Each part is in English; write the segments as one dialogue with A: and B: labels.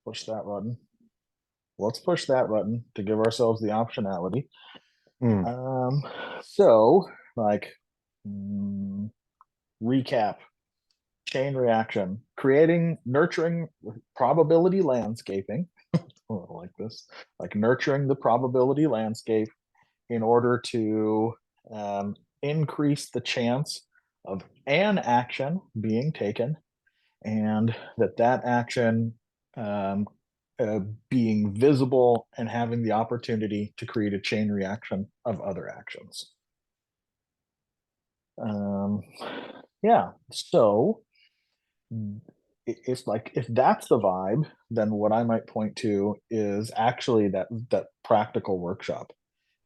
A: push that button. Let's push that button to give ourselves the optionality.
B: Mm.
A: So like recap, chain reaction, creating, nurturing probability landscaping. Oh, I like this, like nurturing the probability landscape in order to increase the chance of an action being taken, and that action um, being visible and having the opportunity to create a chain reaction of other actions. Um, yeah, so if that's the vibe, then what I might point to is actually that practical workshop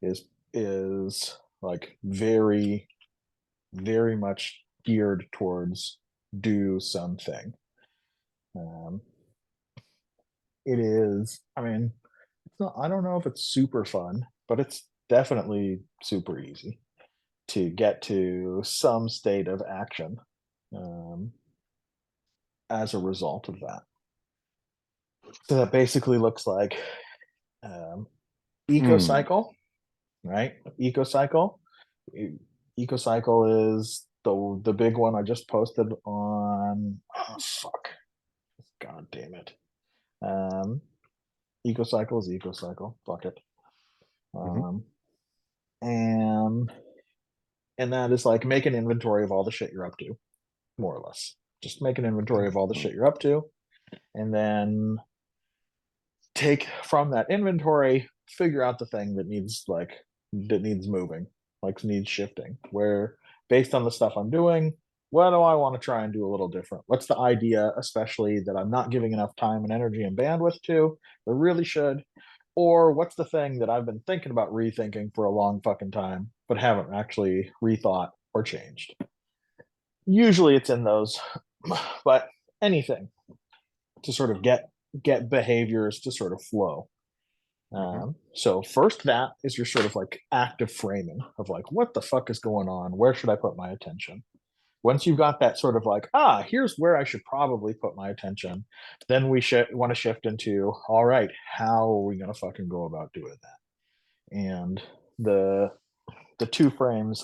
A: is like very much geared towards do something. Um, it is, I mean, it's not, I don't know if it's super fun, but it's definitely super easy to get to some state of action um, as a result of that. So that basically looks like um,
B: Mm.
A: ecocycle, right? Ecocycle. Ecocycle is the big one I just posted on. Oh, fuck. God damn it. Um, Ecocycle is ecocycle. Fuck it.
B: Hmm.
A: Um, and and that is like make an inventory of all the shit you're up to, more or less. Just make an inventory of all the shit you're up to, and then take from that inventory, figure out the thing that needs moving, like needs shifting. Where based on the stuff I'm doing, what do I want to try and do a little different? What's the idea, especially that I'm not giving enough time and energy and bandwidth to, but really should? Or what's the thing that I've been thinking about rethinking for a long fucking time, but haven't actually rethought or changed? Usually it's in those, but anything to sort of get behaviors to sort of flow.
B: Hmm.
A: So first, that is your sort of like active framing of like, what the fuck is going on? Where should I put my attention? Once you've got that sort of like, here's where I should probably put my attention, then we should want to shift into, all right, how are we going to fucking go about doing that? And the the two frames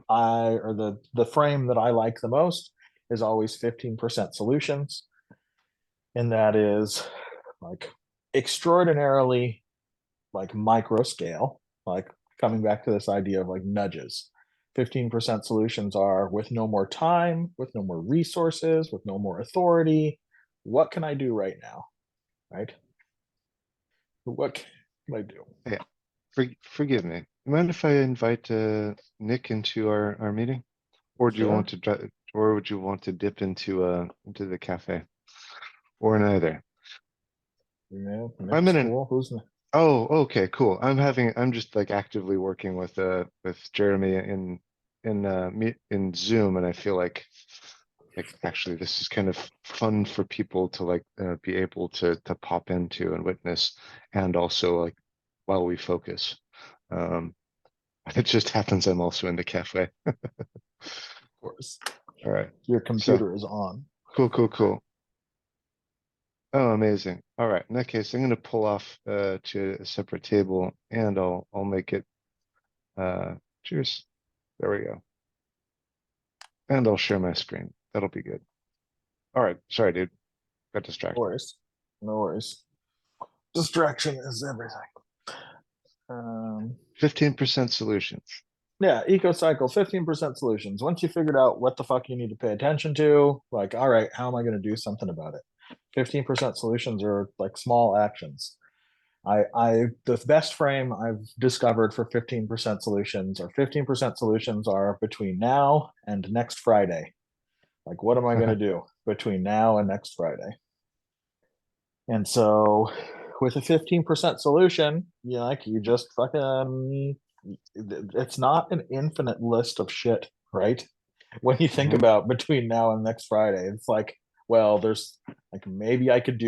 A: or the frame that I like the most is always 15% solutions, and that is like extraordinarily like micro scale, like coming back to this idea of like nudges. 15% solutions are with no more time, with no more resources, with no more authority. What can I do right now? Right? What can I do?
B: Yeah. Forgive me. You mind if I invite Nick into our meeting? Or do you want
A: Sure.
B: to or would you want to dip into the cafe? Or neither? I'm
A: Next
B: in an
A: cool. Who's
B: Oh, okay, cool. I'm just like actively working with Jeremy in Zoom, and I feel like actually this is kind of fun for people to like be able to pop into and witness, and also like while we focus. Um, it just happens I'm also in the cafe.
A: of course?
B: All right.
A: Your
B: So
A: computer is on.
B: cool, cool, cool. Oh, amazing. All right. In that case, I'm going to pull off to a separate table, and I'll make it. Cheers. There we go. And I'll share my screen. That'll be good. All right. Sorry, dude. Got
A: No
B: distracted.
A: worries. No worries. Distraction is everything. Um,
B: 15% solutions.
A: Yeah, ecocycle, 15% solutions. Once you figured out what the fuck you need to pay attention to, like, all right, how am I going to do something about it? 15% solutions are like small actions. The best frame I've discovered for 15% solutions or 15% solutions are between now and next Friday. Like, what am I going to do between now and next Friday? And so with a 15% solution, you just fucking, it's not an infinite list of shit, right? When you think
B: Hmm.
A: about between now and next Friday, it's like, well, there's like maybe I could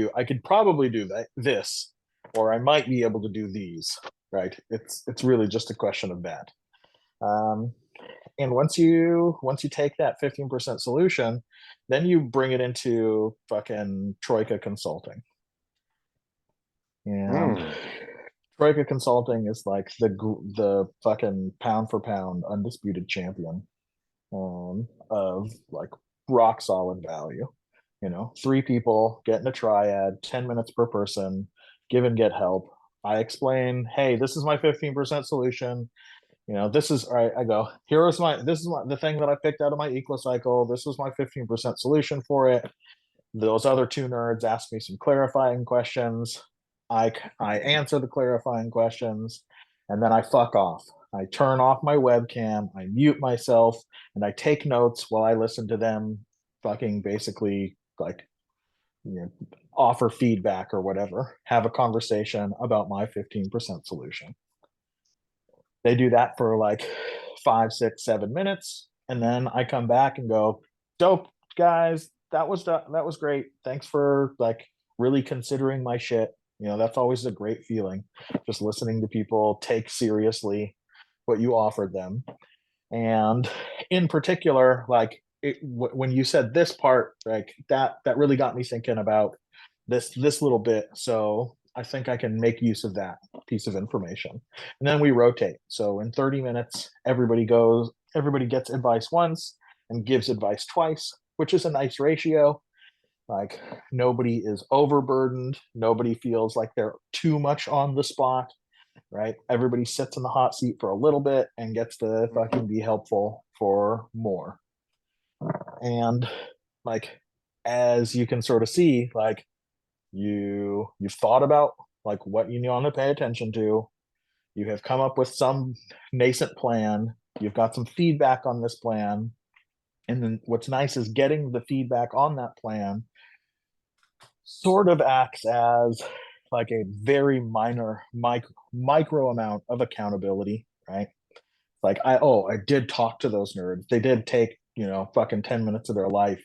A: probably do this, or I might be able to do these, right? It's really just a question of that. Um, and once you take that 15% solution, then you bring it into fucking Troika Consulting. And
B: Hmm.
A: Troika Consulting is like the fucking pound for pound undisputed champion of like rock solid value. You know, three people getting a triad, 10 minutes per person, give and get help. I explain, hey, this is my 15% solution. You know, this is all right. I go, this is the thing that I picked out of my equal This was my 15% solution for it. Those other two nerds ask me some clarifying questions. I answer the clarifying questions, and then I fuck off. I turn off my webcam, I mute myself, and I take notes while I listen to them fucking basically like, you know, offer feedback or whatever, have a conversation about my 15% solution. They do that for like 5, 6, 7 minutes, and then I come back and go, "Dope, guys. That was great. Thanks for like really considering my shit." You know, that's always a great feeling, just listening to people take seriously what you offered them. And in particular, like when you said this part, like that really got me thinking about this little bit. So I think I can make use of that piece of information. And then we rotate. So in 30 minutes, everybody gets advice once and gives advice twice, which is a nice ratio. Like nobody is overburdened, nobody feels like they're too much on the spot, right? Everybody sits in the hot seat for a little bit and gets to fucking be helpful for more. And like as you can sort of see, like you've thought about like what you want to pay attention to. You have come up with some nascent plan. You've got some feedback on this plan. And then what's nice is getting the feedback on that plan sort of acts as like a very minor micro amount of accountability, right? Like I did talk to those nerds. They did take, you know, fucking 10 minutes of their life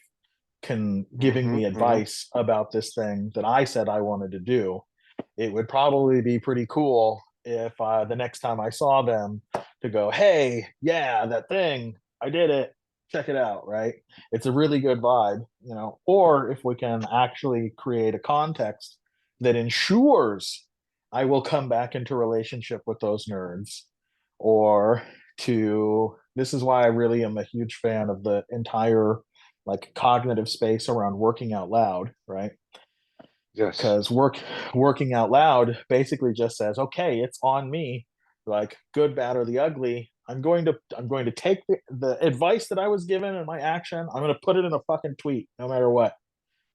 A: can giving
B: Mm-hmm,
A: me
B: mm-hmm.
A: advice about this thing that I said I wanted to do. It would probably be pretty cool if the next time I saw them to go, hey, yeah, that thing, I did it. Check it out, right? It's a really good vibe, you know. Or if we can actually create a context that ensures I will come back into relationship with those nerds, or to this is why I really am a huge fan of the entire like cognitive space around working out loud, right?
B: Yes.
A: Because working out loud basically just says, okay, it's on me, like good, bad, or the ugly. I'm going to take the advice that I was given and my action. I'm going to put it in a fucking tweet, no matter what.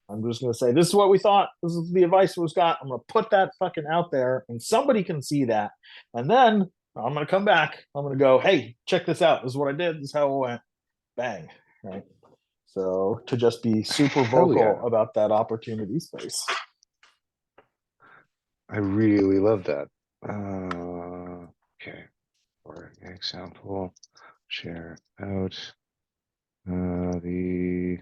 A: I'm just going to say, this is what we thought. This is the advice was got. I'm going to put that fucking out there, and somebody can see that. And then I'm going to come back. I'm going to go, hey, check this out. This is what I did. This is how it went. Bang. Right. So to just be super
B: Hell
A: vocal
B: yeah.
A: about that opportunity space.
B: I really love that. Okay. For example, share out the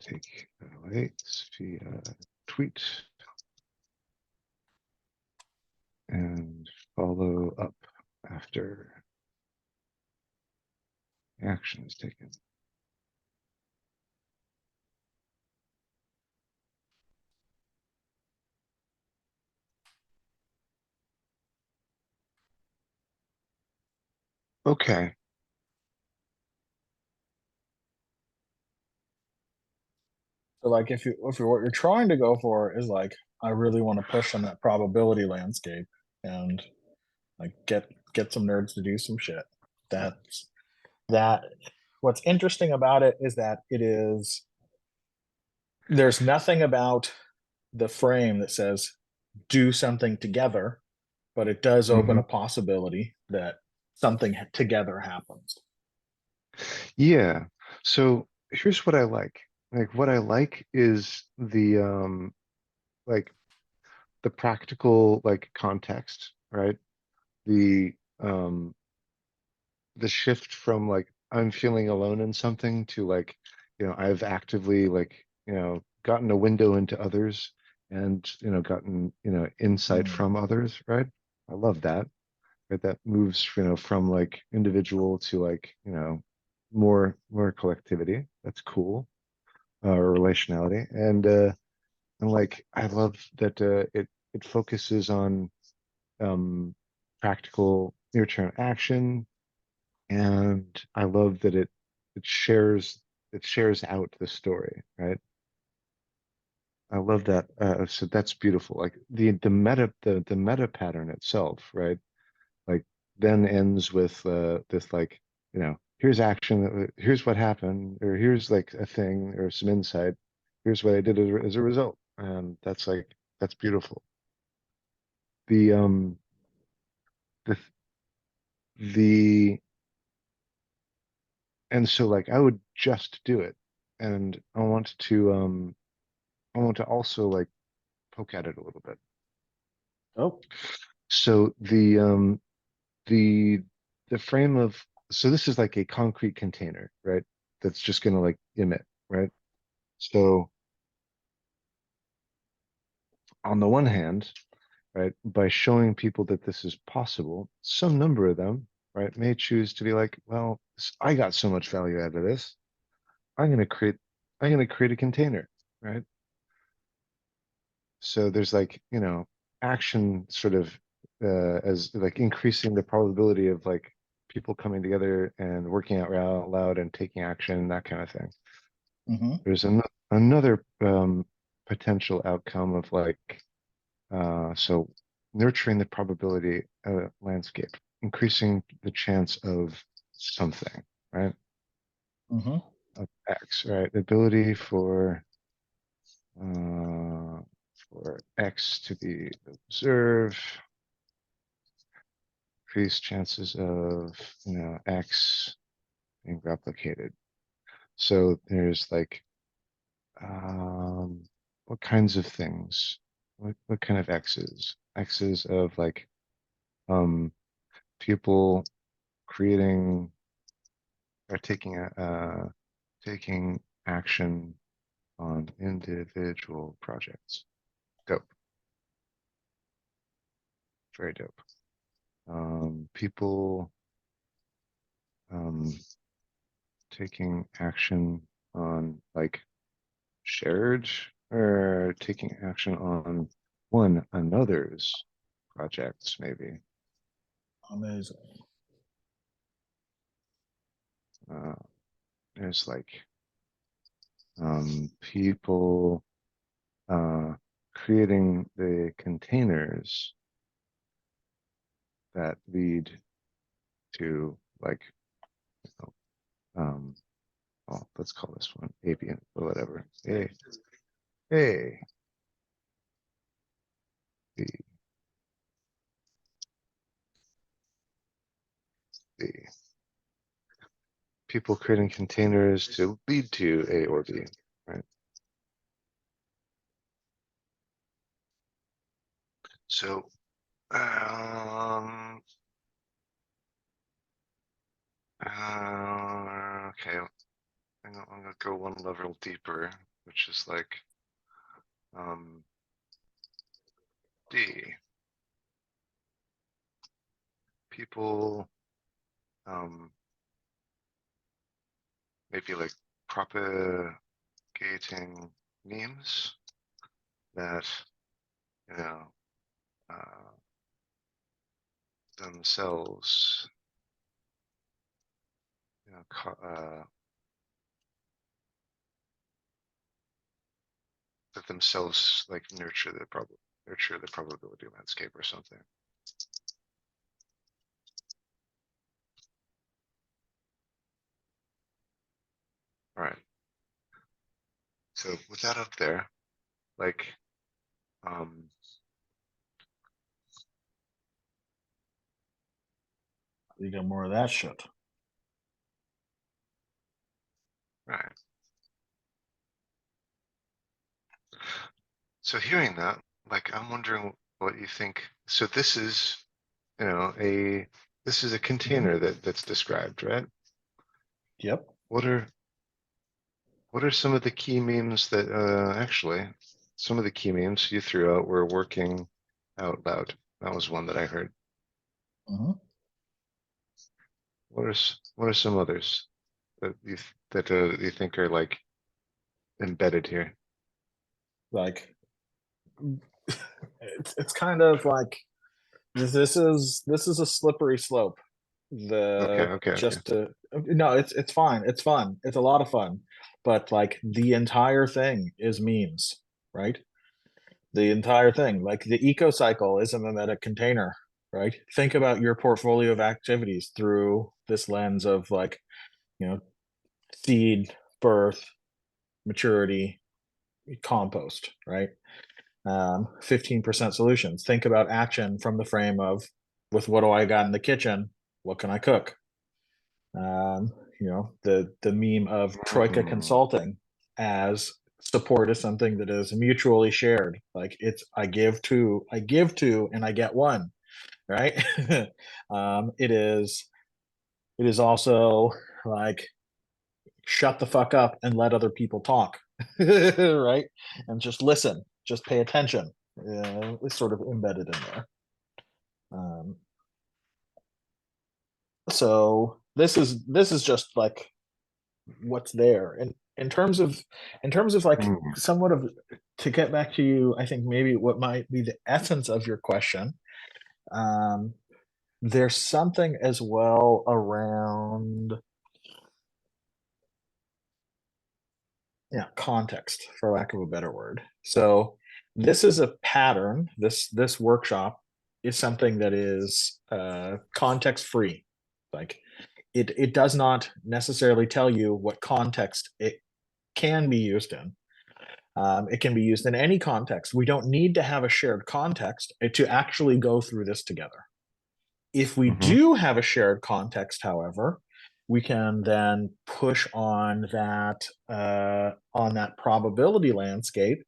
B: take away via tweet and follow up after action is taken. Okay.
A: So like if you what you're trying to go for is like I really want to push on that probability landscape and like get some nerds to do some shit. That's that what's interesting about it is that it is there's nothing about the frame that says do something together, but it does open
B: Mm-hmm.
A: a possibility that something together happens.
B: Yeah. So here's what I like. Like what I like is like the practical like context, right? The um the shift from like I'm feeling alone in something to like, I've actively like, gotten a window into others and, gotten, insight
A: Mm.
B: from others, right? I love that. Right? That moves, from like individual to like, more collectivity. That's cool. Or relationality. And And like, I love that it focuses on practical near-term action, and I love that it shares it shares out the story, right? I love that. So that's beautiful. Like the meta pattern itself, right? Like then ends with this like, here's action, here's what happened, or here's like a thing or some insight. Here's what I did as a result. And that's like that's beautiful. The the the and so like I would just do it. And I want to also like poke at it a little bit.
A: Oh.
B: So the the frame of so this is like a concrete container, right? That's just going to like emit, right? So on the one hand, right, by showing people that this is possible, some number of them, right, may choose to be like, well, I got so much value out of this. I'm going to create I'm going to create a container, right? So there's like, action sort of as like increasing the probability of like people coming together and working out loud and taking action, that kind of thing.
A: Mm-hmm.
B: There's another potential outcome of like so nurturing the probability landscape, increasing the chance of something, right?
A: Mm-hmm.
B: Of X, right? The ability uh, for X to be observed, increased chances of X being replicated. So there's like what kinds of things? What kind of X's? X's of like um people creating or taking action on individual projects. Dope. Very dope. People um taking action on like shared or taking action on one another's projects, maybe.
A: Amazing.
B: Uh, there's like people creating the containers that lead to like, you know, well, let's call this one avian or whatever. A, B, B. People creating containers to lead to A or B, right? So, okay, I'm gonna go one level deeper, which is like D. People maybe like propagating memes that you know uh, themselves that themselves like nurture the probability landscape or something. All right. So with that up there, like
A: You get more of that shit.
B: right. So hearing that, like I'm wondering what you think. So this is, this is a container that's described, right?
A: Yep.
B: What are some of the key memes that actually some of the key memes you threw out were working out loud. That was one that I heard.
A: Mm-hmm.
B: What are some others that you think are like embedded here?
A: Like it's kind of like this is a slippery slope.
B: Okay,
A: The
B: okay, okay.
A: just to no, it's fine. It's fun. It's a lot of fun. But like the entire thing is memes, right? The entire thing, like the eco cycle is a memetic container, right? Think about your portfolio of activities through this lens of like, you know, seed, birth, maturity, compost, right? 15% solutions. Think about action from the frame of, with what do I got in the kitchen? What can I cook? The meme of Troika
B: Mm.
A: Consulting as support is something that is mutually shared. Like it's I give two, and I get one, right? It is also like shut the fuck up and let other people talk, right? And just listen, just pay attention. It's sort of embedded in there. Um, so this is just like what's there. And in terms of like
B: Mm.
A: somewhat of, to get back to you, I think maybe what might be the essence of your question. Um, there's something as well around, yeah, context, for lack of a better word. So this is a pattern. This workshop is something that is context free. Like it does not necessarily tell you what context it can be used in. It can be used in any context. We don't need to have a shared context to actually go through this together. If we
B: Hmm.
A: do have a shared context, however, we can then push on that probability landscape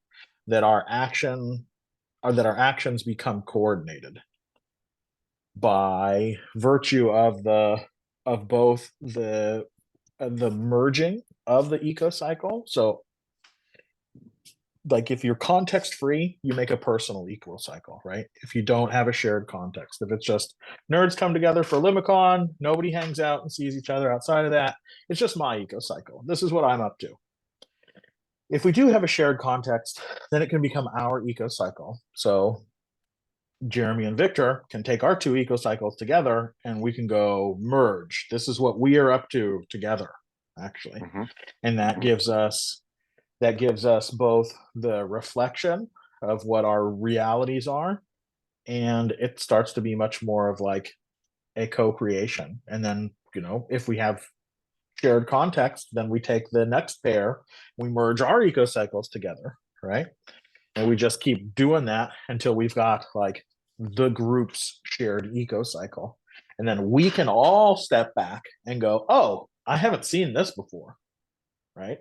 A: that our action or that our actions become coordinated by virtue of both the merging of the eco cycle. So like if you're context free, you make a personal equal cycle, right? If you don't have a shared context, if it's just nerds come together for Limicon, nobody hangs out and sees each other outside of that, it's just my eco cycle. This is what I'm up to. If we do have a shared context, then it can become our eco cycle. So Jeremy and Victor can take our two eco cycles together and we can go merge. This is what we are up to together, actually.
B: Hmm.
A: And
B: Hmm.
A: that gives us both the reflection of what our realities are, and it starts to be much more of like a co-creation. And then, if we have shared context, then we take the next pair, we merge our eco cycles together, right? And we just keep doing that until we've got like the group's shared eco cycle. And then we can all step back and go, oh, I haven't seen this before, right?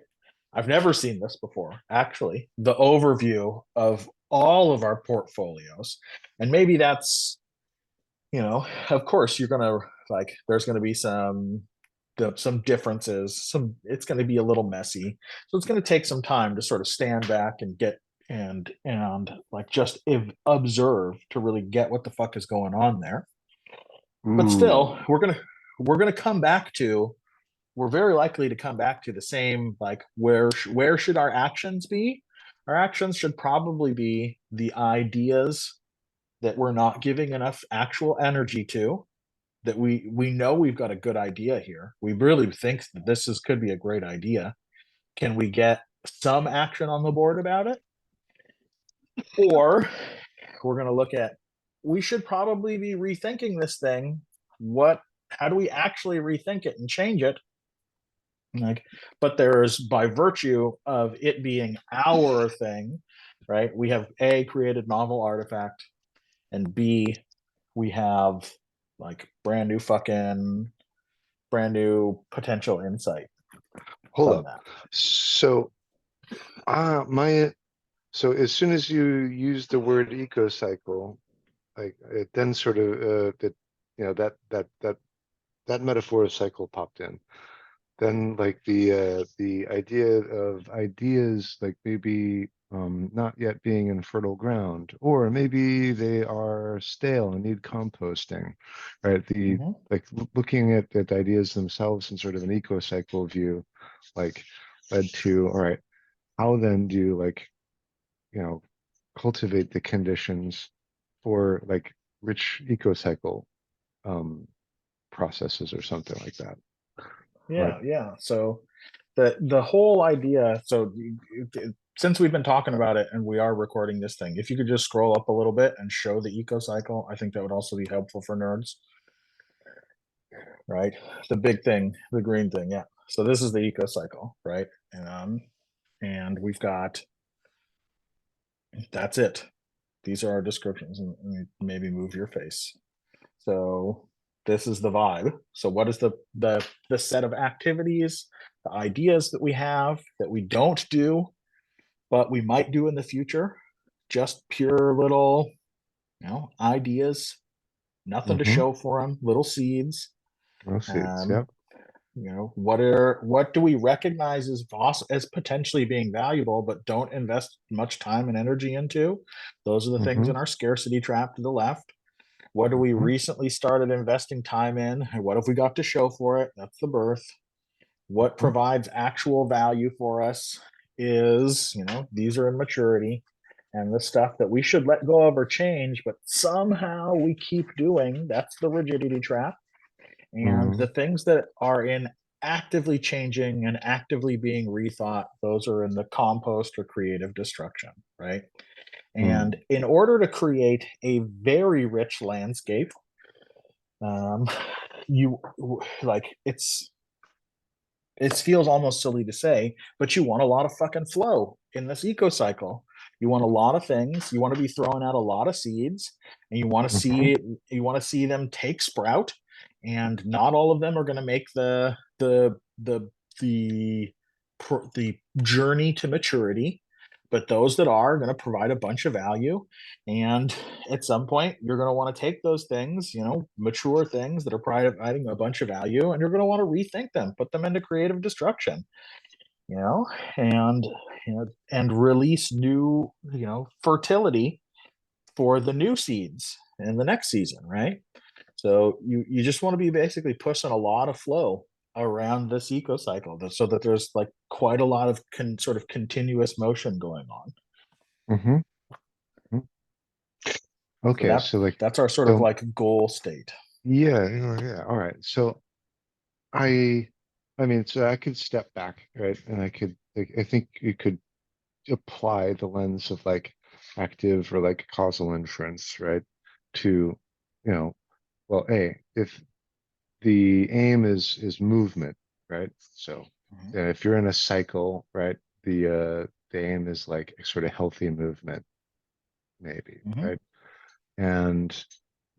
A: I've never seen this before, actually. The overview of all of our portfolios. And maybe that's, of course, you're going to like, there's going to be some differences, it's going to be a little messy. So it's going to take some time to sort of stand back and get, and like just observe to really get what the fuck is going on there. But still,
B: Ooh.
A: we're going to come back to, we're very likely to come back to the same, like where should our actions be? Our actions should probably be the ideas that we're not giving enough actual energy to, that we know we've got a good idea here, we really think that this is could be a great idea. Can we get some action on the board about it? Or we're going to look at, we should probably be rethinking this thing. How do we actually rethink it and change it? Like, but there's, by virtue of it being our thing, right? We have A, created novel artifact, and B, we have like brand new potential insight
B: Hold
A: from
B: up.
A: that.
B: So, my so as soon as you use the word eco cycle, like it then sort of that that metaphor of cycle popped in. Then like the idea of ideas like maybe not yet being in fertile ground, or maybe they are stale and need composting, right? The
A: Mm-hmm.
B: like looking at ideas themselves in sort of an eco cycle view, like led to, all right, how then do you like, you know, cultivate the conditions for like rich ecocycle um processes or something like that. Right.
A: Yeah. So the whole idea. So since we've been talking about it and we are recording this thing, if you could just scroll up a little bit and show the eco cycle, I think that would also be helpful for nerds. Right, the big thing, the green thing. Yeah. So this is the eco cycle, right? And we've got, that's it. These are our descriptions, and maybe move your face. So this is the vibe. So what is the set of activities, the ideas that we have that we don't do, but we might do in the future? Just pure little, ideas, nothing to
B: Mm-hmm.
A: show for them, little seeds.
B: No seeds.
A: Um,
B: Yep.
A: what do we recognize as potentially being valuable, but don't invest much time and energy into? Those are the things
B: Mm-hmm.
A: in our scarcity trap to the left. What do we
B: Mm-hmm.
A: recently started investing time in? What have we got to show for it? That's the birth. What
B: Mm-hmm.
A: provides actual value for us is, these are in maturity. And the stuff that we should let go of or change, but somehow we keep doing, that's the rigidity trap. And
B: Mm-hmm.
A: the things that are in actively changing and actively being rethought, those are in the compost or creative destruction, right? And in order to create a very rich landscape, um, you like it feels almost silly to say, but you want a lot of fucking flow in this eco cycle. You want a lot of things. You want to be throwing out a lot of seeds, and
B: Mm-hmm.
A: you want to see them take sprout. And not all of them are going to make the the journey to maturity, but those that are going to provide a bunch of value. And at some point, you're going to want to take those things, mature things that are providing a bunch of value, and you're going to want to rethink them, put them into creative destruction, you know, and and release new, fertility for the new seeds in the next season, right? So you just want to be basically pushing a lot of flow around this eco cycle, so that there's like quite a lot of sort of continuous motion going on.
B: Mm-hmm.
A: So
B: Okay, so like,
A: that's our sort of
B: so
A: like goal state.
B: yeah. All right. So I, I mean, so I could step back, right? And I could, like, I think you could apply the lens of like active or like causal inference, right? To, you know, well, if the aim is movement, right? So
A: Mhm.
B: if you're in a cycle, right, the aim is like sort of healthy movement, maybe,
A: Mhm.
B: right? And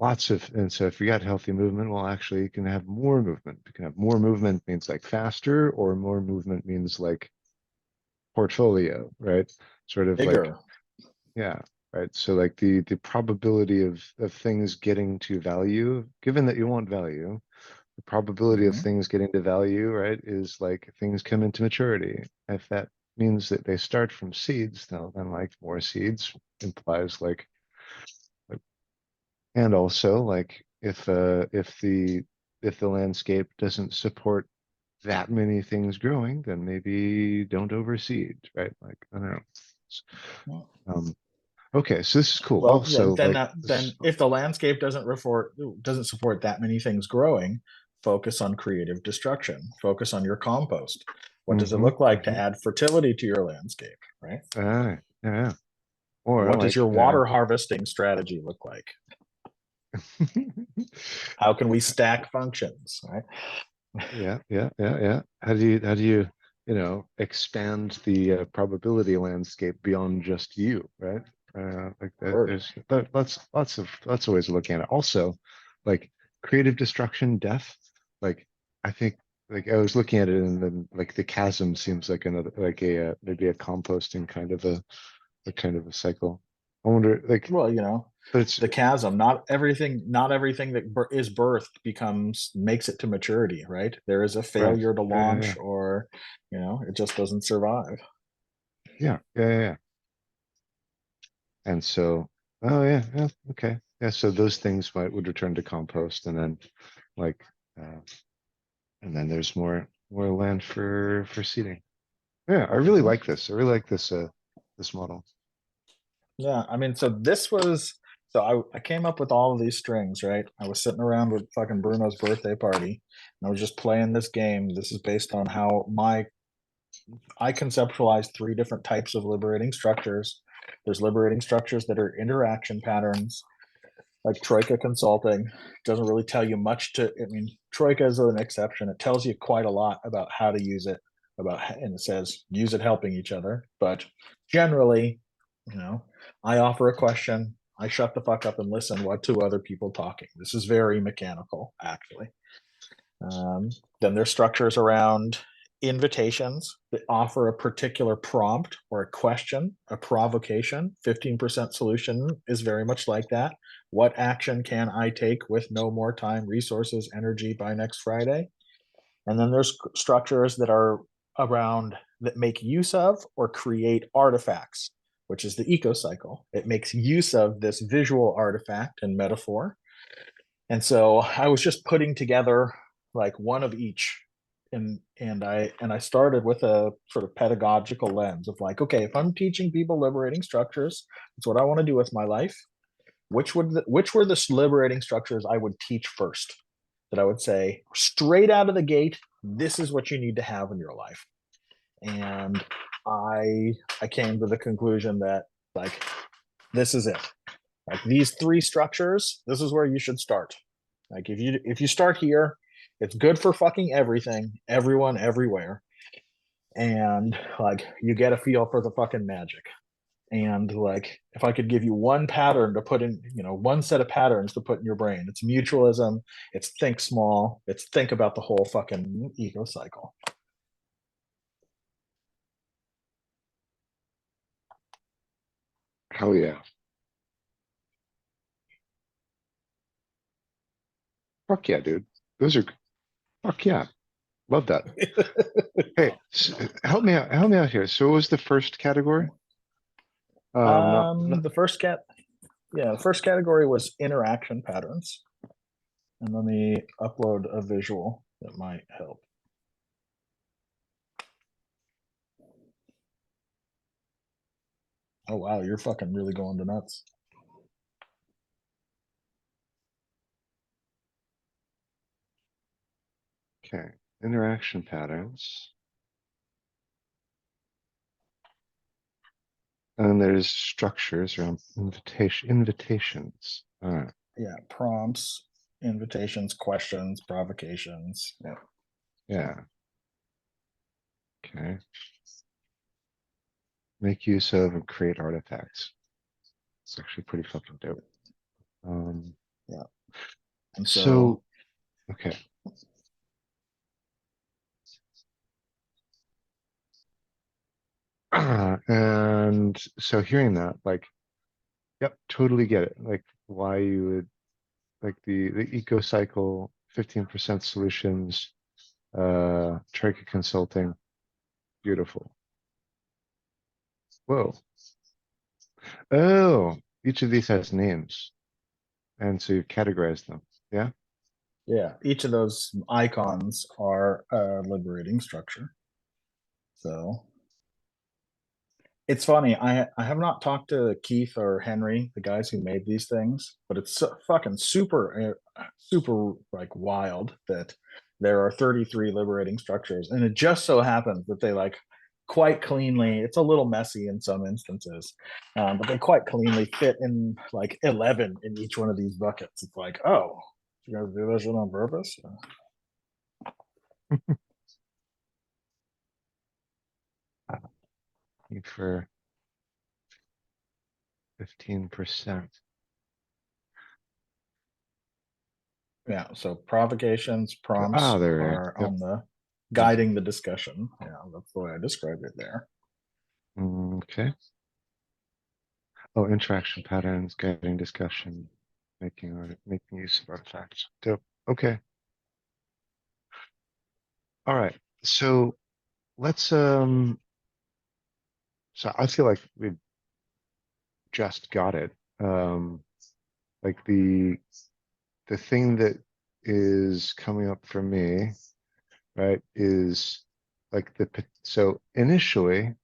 B: and so if you got healthy movement, well, actually you can have more movement. You can have more movement means like faster, or more movement means like portfolio, right? Sort of like,
A: Bigger.
B: yeah, right. So like the probability of things getting to value, given that you want value, the probability of
A: Mhm.
B: things getting to value, right, is like things come into maturity. If that means that they start from seeds, then like more seeds implies like and also like if the landscape doesn't support that many things growing, then maybe don't overseed, right? Like I don't know. Um, okay, so this is cool.
A: Well,
B: Also, like
A: then if the landscape doesn't support that many things growing, focus on creative destruction. Focus on your compost. What does it
B: mm-hmm,
A: look like to
B: mm-hmm.
A: add fertility to your landscape, right?
B: Yeah. Or
A: What does your
B: like
A: water harvesting strategy look like? How can we stack functions, right?
B: yeah. How do you, expand the probability landscape beyond just you, right? Like that,
A: Word.
B: there's lots of ways of looking at it. Also, like creative destruction, death. Like I think, like I was looking at it, and then like the chasm seems like another, like maybe a composting kind of a kind of a cycle. I wonder, like,
A: Well,
B: but it's
A: the chasm. Not everything that is birthed makes it to maturity, right? There is a
B: right.
A: failure to
B: Yeah.
A: launch, or it just doesn't survive.
B: Yeah. And so, oh yeah, okay, yeah. So those things would return to compost, and then, like, uh, and then there's more land for seeding. Yeah, I really
A: Mhm.
B: like this. I really like this this model.
A: Yeah, I mean, so this was so I came up with all of these strings, right? I was sitting around with fucking Bruno's birthday party, and I was just playing this game. This is based on how my I conceptualized three different types of liberating structures. There's liberating structures that are interaction patterns, like Troika Consulting. Doesn't really tell you much to, I mean, Troika is an exception. It tells you quite a lot about how to use it, and it says use it helping each other. But generally, you know, I offer a question, I shut the fuck up and listen what to other people talking. This is very mechanical, actually. Then there's structures around invitations that offer a particular prompt or a question, a provocation. 15% solution is very much like that. What action can I take with no more time, resources, energy by next Friday? And then there's structures that are around that make use of or create artifacts, which is the eco cycle. It makes use of this visual artifact and metaphor, and so I was just putting together like one of each. And I started with a sort of pedagogical lens of like, okay, if I'm teaching people liberating structures, that's what I want to do with my life. Which were the liberating structures I would teach first? That I would say straight out of the gate, this is what you need to have in your life. And I came to the conclusion that like this is it. Like these three structures, this is where you should start. Like if you start here, it's good for fucking everything, everyone, everywhere, and like you get a feel for the fucking magic. And like if I could give you one pattern to put in, one set of patterns to put in your brain, it's mutualism, it's think small, it's think about the whole fucking eco cycle.
B: Hell yeah. Fuck yeah, dude. Those are, fuck yeah. Love that. Hey, help me out here. So what was the first category? Not,
A: The first the first category was interaction patterns. And let me upload a visual that might help. Oh wow, you're fucking really going to nuts.
B: okay. Interaction patterns. And there's structures around invitations. All right.
A: Yeah, prompts, invitations, questions, provocations. Yeah.
B: Yeah. Okay. Make use of and create artifacts. It's actually pretty fucking dope.
A: Yeah. And
B: So,
A: so
B: okay. And so hearing that, like, yep, totally get it. Like why you would like the eco cycle, 15% solutions, Troika Consulting, beautiful. Whoa. Oh, each of these has names. And so you categorize them. Yeah.
A: yeah, each of those icons are a liberating structure. So it's funny. I have not talked to Keith or Henry, the guys who made these things, but it's fucking super like wild that there are 33 liberating structures, and it just so happens that they like quite cleanly. It's a little messy in some instances, but they quite cleanly fit in like 11 in each one of these buckets. It's like, oh, you guys do that shit on purpose?
B: For 15%.
A: Yeah. So provocations,
B: Ah,
A: prompts
B: there.
A: are
B: Yep.
A: on the guiding the discussion. Yeah, that's the way I described it there.
B: Okay. Oh, interaction patterns, guiding discussion, making use of artifacts. Dope. Okay. All right. So let's so I feel like we just got it. Like the thing that is coming up for me, right, is like so initially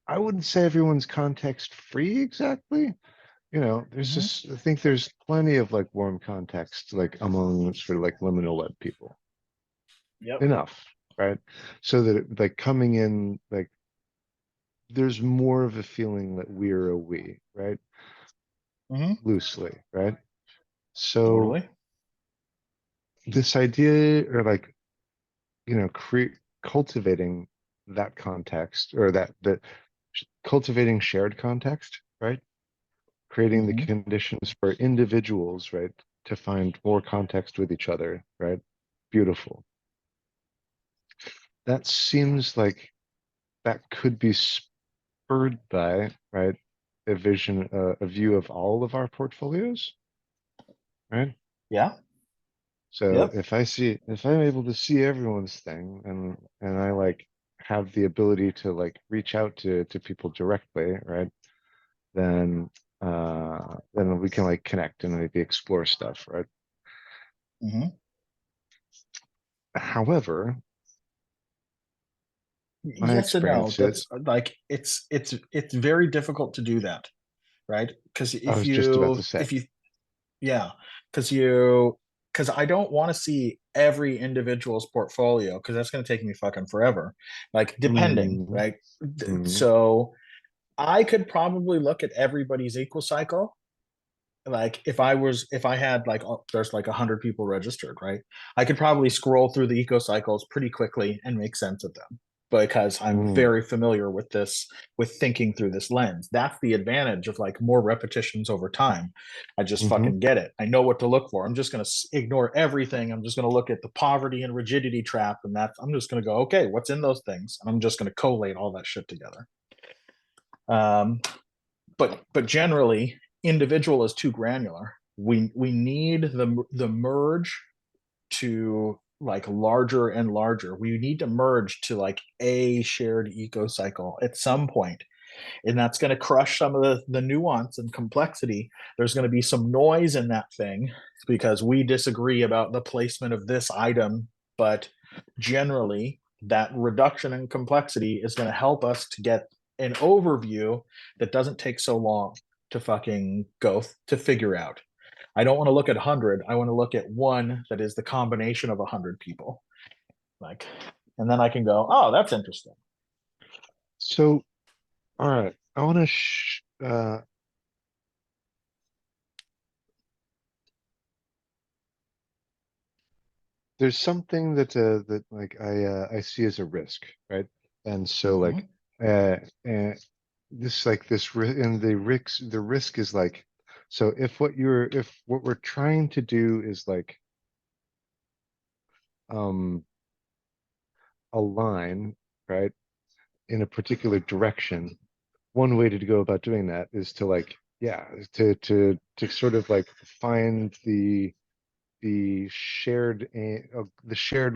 B: I wouldn't say everyone's context free exactly. You know, there's
A: Hmm.
B: just, I think there's plenty of like warm context, like among sort of like liminal web people.
A: Yep.
B: Enough, right? So that like coming in, like there's more of a feeling that we're a we, right?
A: Hmm.
B: Loosely, right? So
A: Totally.
B: this idea or like, create cultivating that context or that cultivating shared context, right? Creating the
A: Hmm.
B: conditions for individuals, right, to find more context with each other, right? Beautiful. That seems like that could be spurred by, right, a vision, a view of all of our portfolios, right?
A: Yeah.
B: So
A: Yep.
B: if I'm able to see everyone's thing and I like have the ability to like reach out to people directly, right? Then we can like connect and maybe explore stuff, right?
A: Hmm.
B: However, my
A: Yes and no.
B: experience is
A: That's like it's very difficult to do that, right? Because
B: I
A: if
B: was just about
A: you
B: to say.
A: if you yeah, because you because I don't want to see every individual's portfolio because that's going to take me fucking forever. Like depending,
B: Mm,
A: right?
B: mm,
A: So I could probably look at everybody's equal cycle. Like if I had like there's like 100 people registered, right? I could probably scroll through the eco cycles pretty quickly and make sense of them because I'm
B: mm,
A: very familiar with this, with thinking through this lens. That's the advantage of like more repetitions over time. I just
B: mm-hmm.
A: fucking get it. I know what to look for. I'm just going to ignore everything. I'm just going to look at the poverty and rigidity trap, and that's I'm just going to go, okay, what's in those things, and I'm just going to collate all that shit together. um but generally individual is too granular. We need the merge to like larger and larger. We need to merge to like a shared eco cycle at some point, and that's going to crush some of the nuance and complexity. There's going to be some noise in that thing because we disagree about the placement of this item, but generally that reduction in complexity is going to help us to get an overview that doesn't take so long to fucking go to figure out. I don't want to look at 100. I want to look at one that is the combination of 100 people. Like, and then I can go, oh, that's interesting.
B: So, all right, I want to there's something that like I see as a risk, right? And so like
A: Mm-hmm.
B: uh, uh this like this and the risk is like, so if what we're trying to do is like um align, right, in a particular direction, one way to go about doing that is to like, yeah, to sort of like find the shared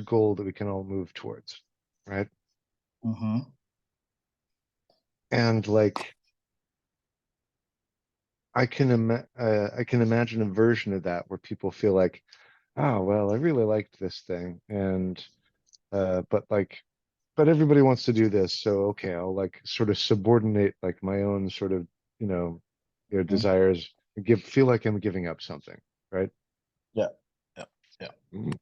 B: goal that we can all move towards, right?
A: Mm-hmm.
B: And like I can imagine a version of that where people feel like, oh well, I really liked this thing, and but like, but everybody wants to do this, so okay, I'll like sort of subordinate like my own sort of, you know,
A: Mm-hmm.
B: desires, feel like I'm giving up something, right?
A: Yeah. Yeah. Yeah.
B: Mm.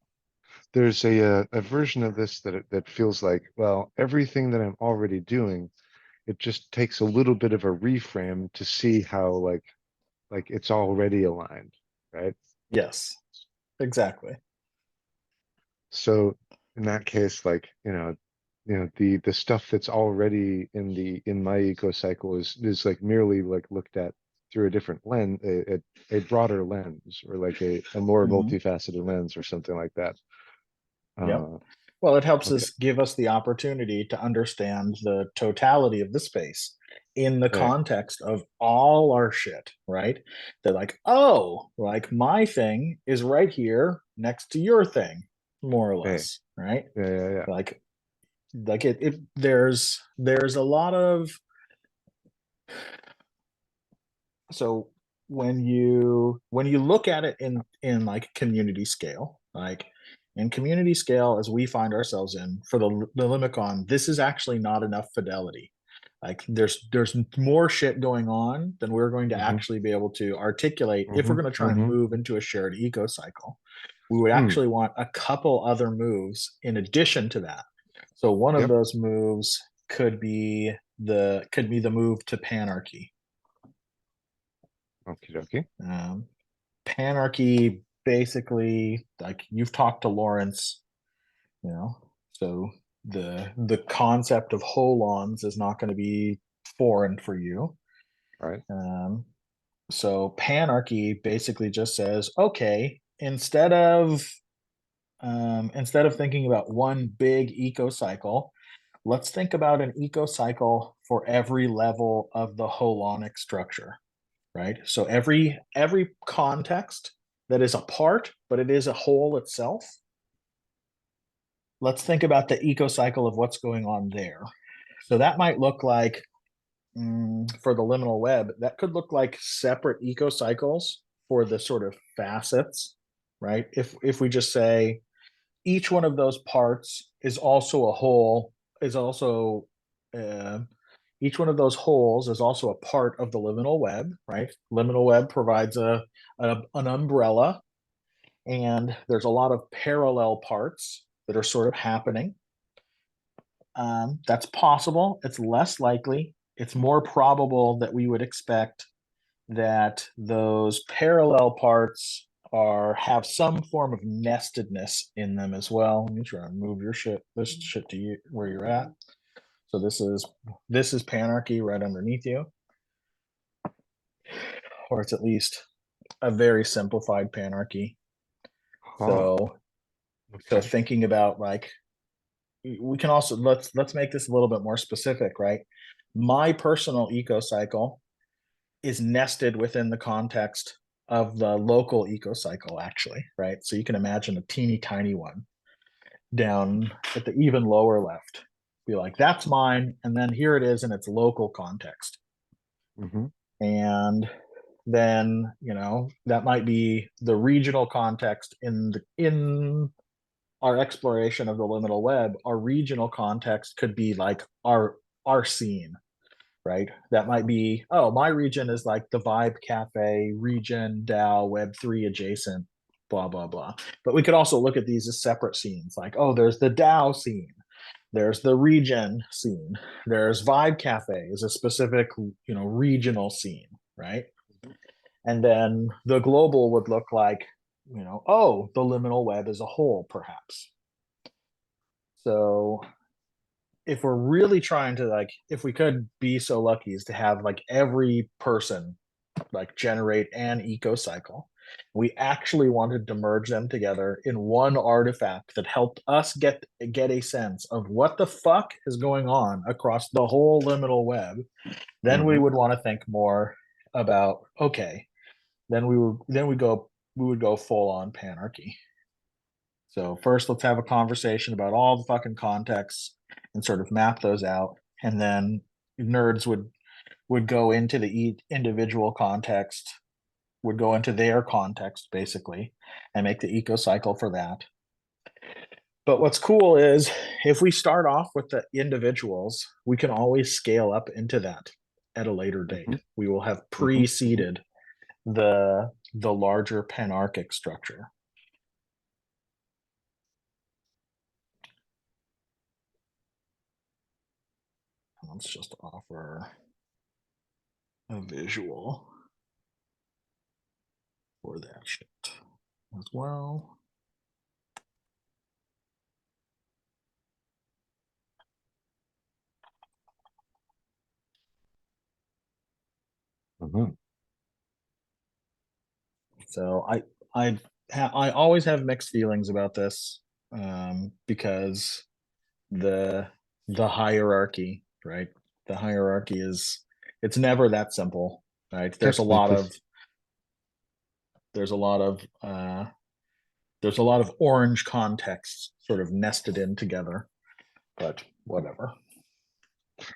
B: There's a version of this that feels like, well, everything that I'm already doing, it just takes a little bit of a reframe to see how like it's already aligned, right?
A: Yes. Exactly.
B: So in that case, like, the stuff that's already in my eco cycle is like merely like looked at through a different lens, a broader lens, or like a more
A: Mm-hmm.
B: multifaceted lens or something like that.
A: Yep.
B: Uh,
A: Well, it helps
B: okay.
A: us give us the opportunity to understand the totality of the space in the
B: Hey,
A: context of all our shit, right? They're like, oh, like my thing is right here next to your thing, more or
B: hey,
A: less, right?
B: yeah, yeah, yeah.
A: Like it there's a lot of so when you look at it in like community scale, like in community scale as we find ourselves in for the Limicon, this is actually not enough fidelity. Like there's more shit going on than we're going to
B: Mm-hmm.
A: actually be able to articulate if we're
B: Mm-hmm.
A: going to try and
B: Mm-hmm.
A: move into a shared eco cycle. We would
B: Mm.
A: actually want a couple other moves in addition to that. So one of
B: Yep.
A: those moves could be the move to panarchy.
B: Okie dokie.
A: Um, Panarchy basically, like you've talked to Lawrence, you know, so the concept of holons is not going to be foreign for you.
B: All right.
A: So panarchy basically just says, okay, instead of thinking about one big eco cycle, let's think about an eco cycle for every level of the holonic structure, right? So every context that is a part, but it is a whole itself. Let's think about the eco cycle of what's going on there. So that might look like for the liminal web, that could look like separate eco cycles for the sort of facets, right? If we just say each one of those parts is also a whole, is also uh, each one of those holes is also a part of the liminal web, right? Liminal web provides an umbrella, and there's a lot of parallel parts that are sort of happening. That's possible. It's less likely. It's more probable that we would expect that those parallel parts have some form of nestedness in them as well. Let me try and move this shit to you where you're at. So this is panarchy right underneath you, or it's at least a very simplified panarchy.
B: Huh.
A: So
B: Okay.
A: thinking about like we can also let's make this a little bit more specific, right? My personal eco cycle is nested within the context of the local eco cycle, actually, right? So you can imagine a teeny tiny one down at the even lower left. Be like, that's mine, and then here it is in its local context.
B: Mm-hmm.
A: And then that might be the regional context in our exploration of the liminal web. Our regional context could be like our scene, right? That might be, oh, my region is like the Vibecafe region, DAO, Web3 adjacent, blah, blah, blah. But we could also look at these as separate scenes, like, oh, there's the DAO scene, there's the region scene, there's Vibecafe is a specific, regional scene, right? And then the global would look like, oh, the liminal web as a whole, perhaps. So if we're really trying to like, if we could be so lucky as to have like every person like generate an eco cycle, we actually wanted to merge them together in one artifact that helped us get a sense of what the fuck is going on across the whole liminal web. Then we
B: Mm-hmm.
A: would want to think more about, okay, then we would go full on panarchy. So first, let's have a conversation about all the fucking contexts and sort of map those out, and then nerds would go into the individual context, would go into their context basically, and make the eco cycle for that. But what's cool is if we start off with the individuals, we can always scale up into that at a later date.
B: Mm-hmm.
A: We will have
B: Mm-hmm.
A: preceded the larger panarchic structure. Let's just offer a visual for that shit as well.
B: Mm-hmm.
A: So I always have mixed feelings about this, because the the hierarchy, right? The hierarchy it's never that simple, right?
B: Definitely.
A: There's a lot of there's a lot of orange contexts sort of nested in together, but whatever.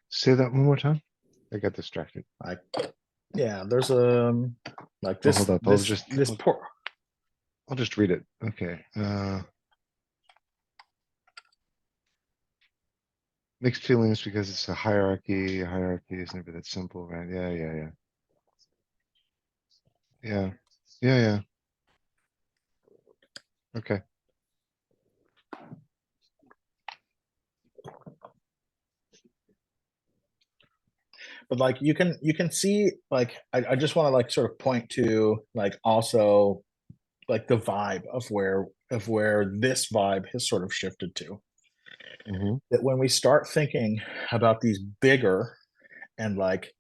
B: Say that one more time. I got distracted.
A: I Yeah, there's like
B: Oh,
A: this
B: hold up.
A: this this poor.
B: I'll just read it. Okay. Mixed feelings because it's a hierarchy. A hierarchy is never that simple, right? Yeah, yeah, yeah. Yeah. Yeah, yeah. Okay.
A: But like you can see like I just want to like sort of point to like also like the vibe of where this vibe has sort of shifted to.
B: Hmm.
A: That when we start thinking about these bigger and like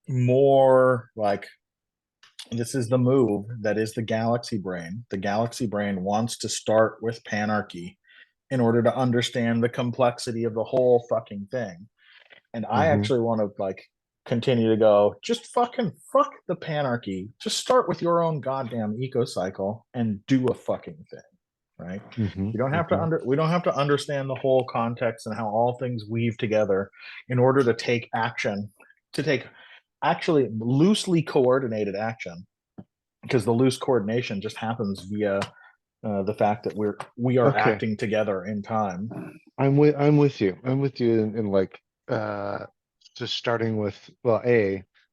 A: more like this is the move that is the galaxy brain. The galaxy brain wants to start with panarchy in order to understand the complexity of the whole fucking thing. And I
B: Hmm.
A: actually want to like continue to go, just fucking fuck the panarchy. Just start with your own goddamn eco cycle and do a fucking thing, right?
B: Hmm.
A: You don't have to
B: Hmm.
A: we don't have to understand the whole context and how all things weave together in order to take action, to take actually loosely coordinated action, because the loose coordination just happens via the fact that we are
B: Okay.
A: acting together in time.
B: I'm with you. I'm with you in like just starting with, well,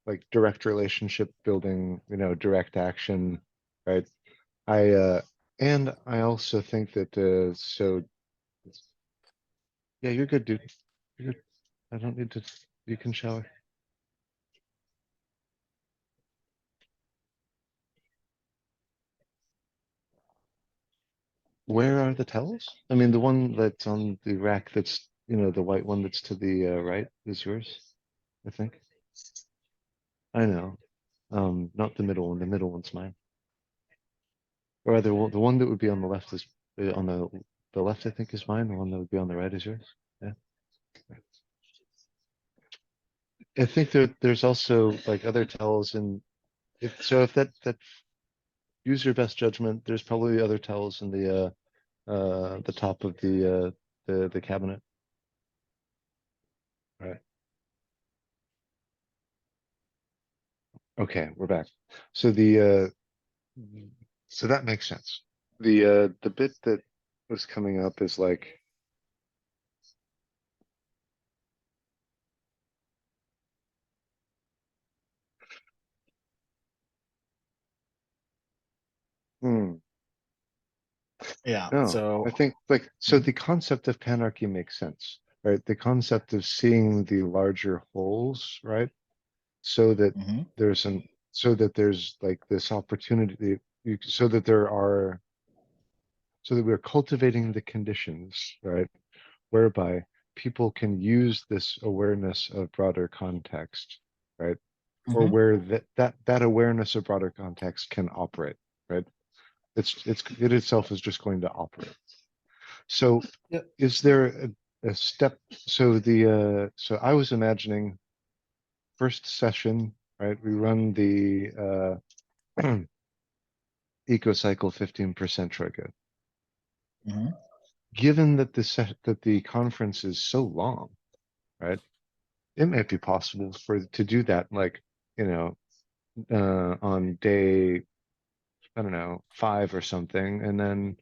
B: like direct relationship building, direct action, right? I and I also think that so yeah, you're good, dude. You're good. I don't need to, you can shower. Where are the towels? I mean, the one that's on the rack that's, the white one that's to the right is yours, I think. I know. Not the middle one. The middle one's mine. Or the one that would be on the left is on the left, I think, is mine. The one that would be on the right is yours. Yeah. I think there's also like other towels in if that use your best judgment, there's probably other towels in the top of the cabinet. Right. Okay, we're back. So so that makes sense. The bit that was coming up is like, hmm,
A: Yeah.
B: no,
A: So
B: I think like so the concept of panarchy makes sense, right? The concept of seeing the larger wholes, right? So that
A: mhm,
B: there's an so that there's like this opportunity, so that there are so that we're cultivating the conditions, right, whereby people can use this awareness of broader context, right? Or
A: mhm,
B: where that awareness of broader context can operate, right? It itself is just going to operate. So
A: yep,
B: is there a step? So I was imagining first session, right? We run the EcoCycle 15% Troika.
A: mhm,
B: Given that the conference is so long, right? It might be possible to do that like, you know, on day, I don't know, 5 or something, and then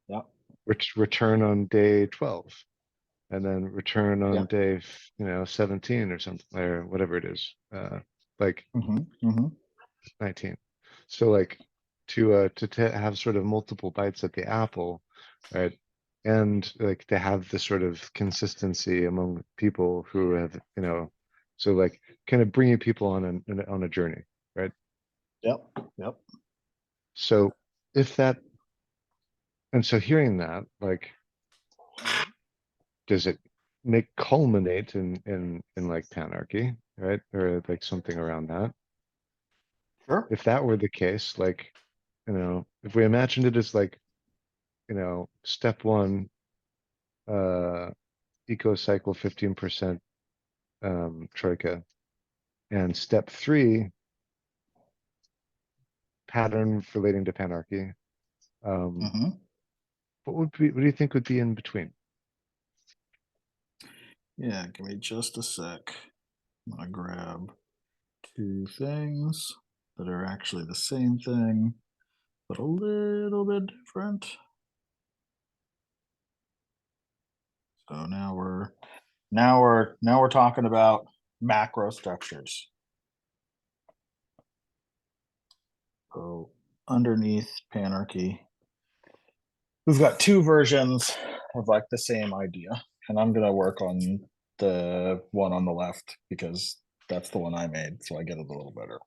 A: yep,
B: return on day 12, and then return on
A: yep,
B: day, 17 or something, or whatever it is, like
A: mhm, mhm,
B: 19. So like to have sort of multiple bites at the apple, right? And like to have this sort of consistency among people who have, so like kind of bringing people on a journey, right?
A: yep, yep.
B: So if that, and so hearing that, like, does it make culminate in like panarchy, right? Or like something around that?
A: Sure.
B: If that were the case, like, if we imagined it as like, step one, uh, eco cycle 15% troika, and step three, pattern relating to panarchy. Um,
A: Mhm.
B: what do you think would be in between?
A: Yeah, give me just a sec. I'm gonna grab two things that are actually the same thing, but a little bit different. So Now we're talking about macro structures. So underneath Panarchy, we've got two versions of like the same idea, and I'm gonna work on the one on the left because that's the one I made, so I get it a little better.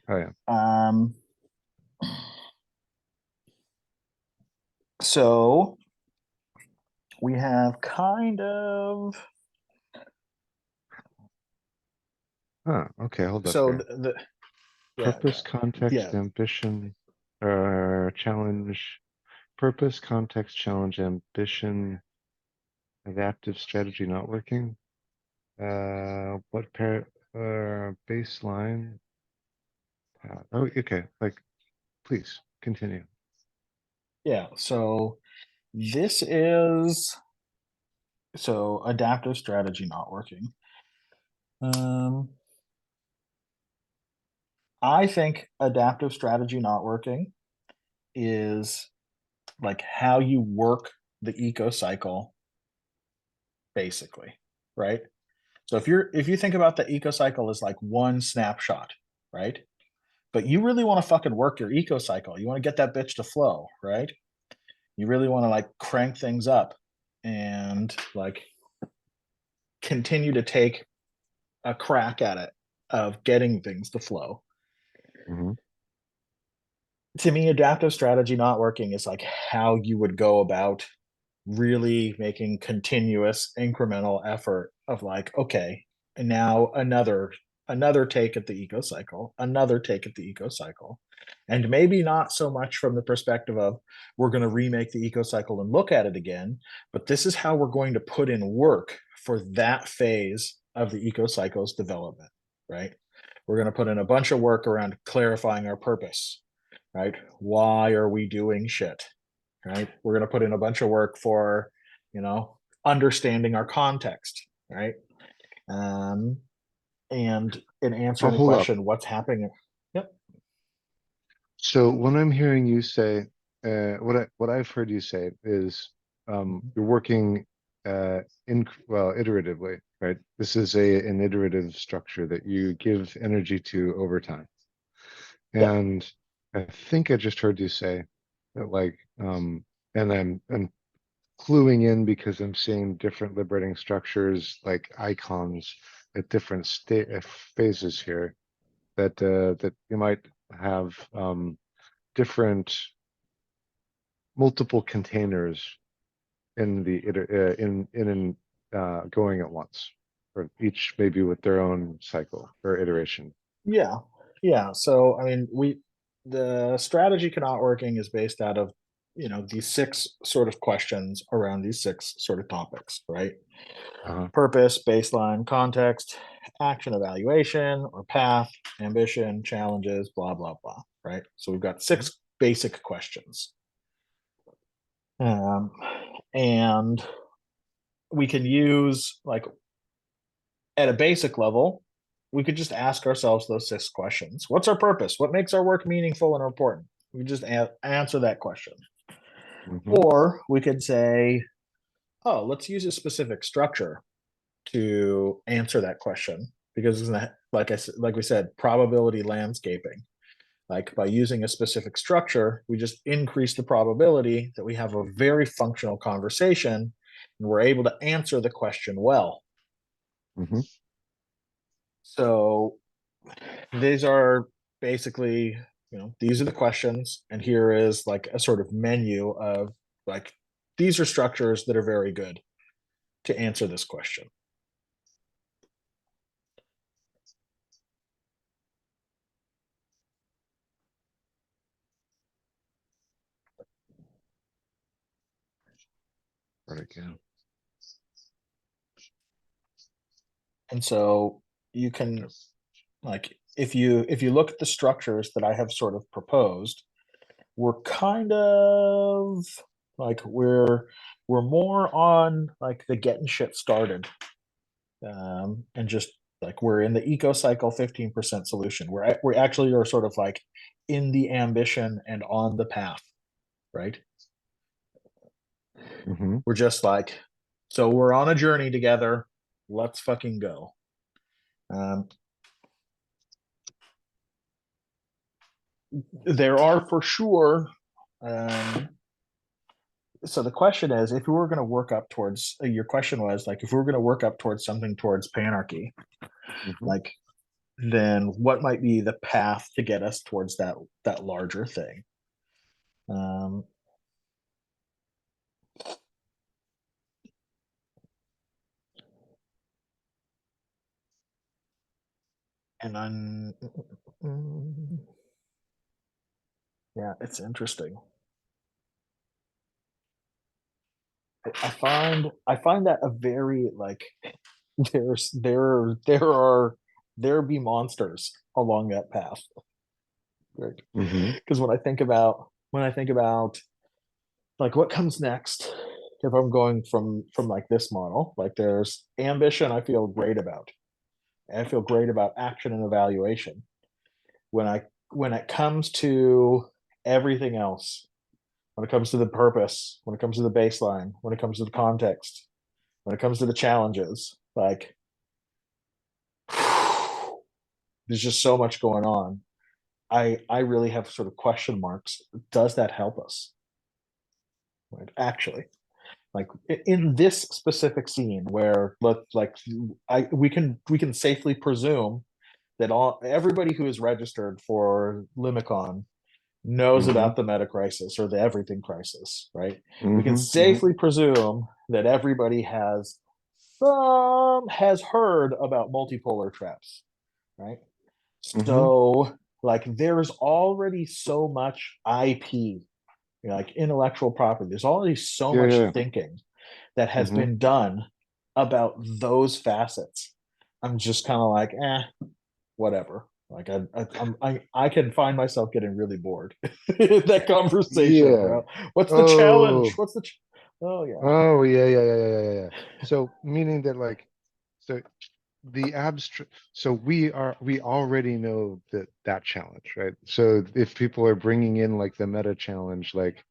B: Oh yeah.
A: So we have kind of
B: Okay, hold up
A: so
B: here.
A: the yeah
B: Purpose, context,
A: yeah
B: ambition, challenge. Purpose, context, challenge, ambition, adaptive strategy not working. What pair? Baseline. Oh, okay. Like, please continue.
A: yeah. So this is so adaptive strategy not working. Um, I think adaptive strategy not working is like how you work the eco cycle, basically, right? So if you think about the eco cycle as like one snapshot, right? But you really want to fucking work your eco cycle. You want to get that bitch to flow, right? You really want to like crank things up and like continue to take a crack at it of getting things to flow.
B: Hmm.
A: To me, adaptive strategy not working is like how you would go about really making continuous incremental effort of like, okay, and now another take at the eco cycle, another take at the eco cycle. And maybe not so much from the perspective of we're going to remake the eco cycle and look at it again, but this is how we're going to put in work for that phase of the eco cycle's development, right? We're going to put in a bunch of work around clarifying our purpose, right? Why are we doing shit? Right? We're going to put in a bunch of work for, you know, understanding our context, right? Um, and in
B: Oh,
A: answering the
B: hold up.
A: question, what's happening? Yep.
B: So when I'm hearing you say, what I've heard you say is, you're working iteratively, right? This is an iterative structure that you give energy to over time.
A: Yep.
B: And I think I just heard you say that like, and I'm cluing in because I'm seeing different liberating structures like icons at different state phases here that you might have different multiple containers in the going at once, or each maybe with their own cycle or iteration.
A: Yeah. Yeah. So, I mean, the strategy cannot working is based out of, these six sort of questions around these six sort of topics, right?
B: Uh-huh.
A: Purpose, baseline, context, action evaluation or path, ambition, challenges, blah, blah, blah, right? So we've got
B: Mhm.
A: six basic questions. Um, and we can use, like, at a basic level, we could just ask ourselves those six questions. What's our purpose? What makes our work meaningful and important? We just answer that question.
B: Mhm.
A: Or we could say, oh, let's use a specific structure to answer that question because like we said, probability landscaping. Like by using a specific structure, we just increase the probability that we have a very functional conversation and we're able to answer the question well.
B: Mhm.
A: So these are basically, these are the questions, and here is like a sort of menu of like these are structures that are very good to answer this question.
B: Right again.
A: And so you can, like, if you look at the structures that I have sort of proposed, we're kind of like we're more on like the getting shit started, and just like we're in the eco cycle 15% solution. We actually are sort of like in the ambition and on the path, right?
B: Mhm.
A: We're just like, so we're on a journey together. let's fucking go. Um, there are for sure. Um, so the question is, if we were going to work up towards, your question was like, if we were going to work up towards something towards panarchy,
B: Mhm.
A: like, then what might be the path to get us towards that larger thing? Um, and I'm, yeah, it's interesting. I find that a very like there be monsters along that path, right?
B: Mhm.
A: Because when I think about like what comes next, if I'm going from like this model, like there's ambition, I feel great about action and evaluation. When it comes to everything else, when it comes to the purpose, when it comes to the baseline, when it comes to the context, when it comes to the challenges, like there's just so much going on. I really have sort of question marks. Does that help us? Right? Actually, like in this specific scene where like we can safely presume that everybody who is registered for Limicon knows
B: Mhm.
A: about the meta crisis or the everything crisis, right? We can
B: Mhm. Mhm.
A: safely presume that everybody has heard about multipolar traps, right?
B: Mhm.
A: So like there's already so much IP, like intellectual property. There's already so
B: Yeah.
A: much
B: Yeah.
A: thinking that has
B: Mhm.
A: been done about those facets. I'm just kind of like, whatever. Like I can find myself getting really bored in that conversation,
B: Yeah.
A: bro. What's the challenge?
B: Oh.
A: Oh yeah.
B: Oh, yeah, yeah, yeah, yeah, yeah, yeah, yeah. So meaning that like, so the abstract, so we already know that challenge, right? So if people are bringing in like the meta challenge, like,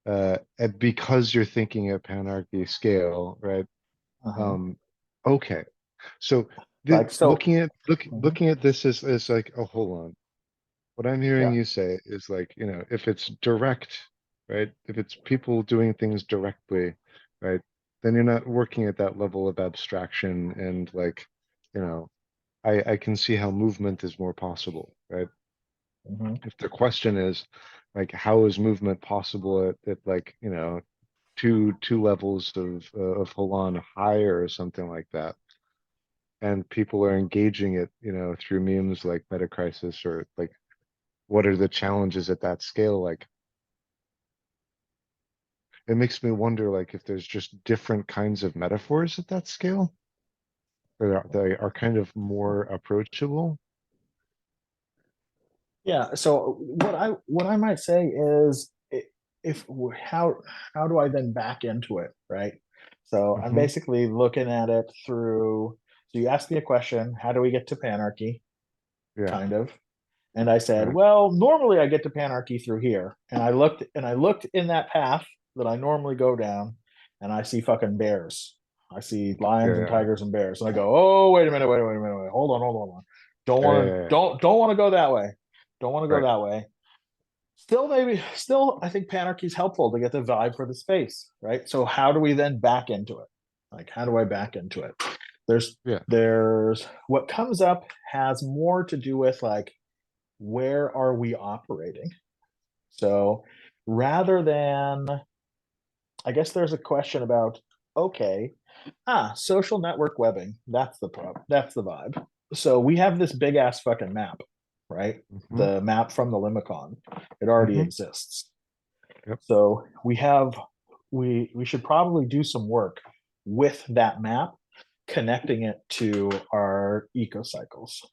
B: and because you're thinking at panarchy scale, right?
A: Uh-huh.
B: Um, okay. So
A: Like so. Mhm.
B: looking at this as like, oh, hold on. What I'm hearing
A: Yeah.
B: you say is like, if it's direct, right? If it's people doing things directly, right? Then you're not working at that level of abstraction and like, you know, I can see how movement is more possible, right?
A: Mhm.
B: If the question is like, how is movement possible at like, two levels of Holan higher or something like that, and people are engaging it, through memes like Metacrisis or like what are the challenges at that scale like, it makes me wonder like if there's just different kinds of metaphors at that scale that they are kind of more approachable.
A: Yeah. So what I might say is, if how do I then back into it, right? So I'm
B: Hmm.
A: basically looking at it through. So you asked me a question: how do we get to panarchy?
B: Yeah.
A: Kind of. And I said,
B: Right.
A: well, normally I get to panarchy through here. And I looked in that path that I normally go down, and I see fucking bears. I see
B: Yeah.
A: lions and
B: Yeah.
A: tigers and bears. And I go, oh, wait a minute, wait. Hold on, hold on, hold on. Don't
B: Yeah.
A: want to
B: Yeah. Yeah.
A: don't want to go that way. Don't want to go
B: Right.
A: that way. Still, I think panarchy is helpful to get the vibe for the space, right? So how do we then back into it? Like, how do I back into it? There's
B: Yeah.
A: there's what comes up has more to do with like, where are we operating? So rather than, I guess there's a question about, okay, social network webbing. That's the problem. That's the vibe. So we have this big ass fucking map, right?
B: Hmm.
A: The map from the Limicon. It already
B: Hmm.
A: exists.
B: Yep.
A: So we should probably do some work with that map, connecting it to our ecocycles.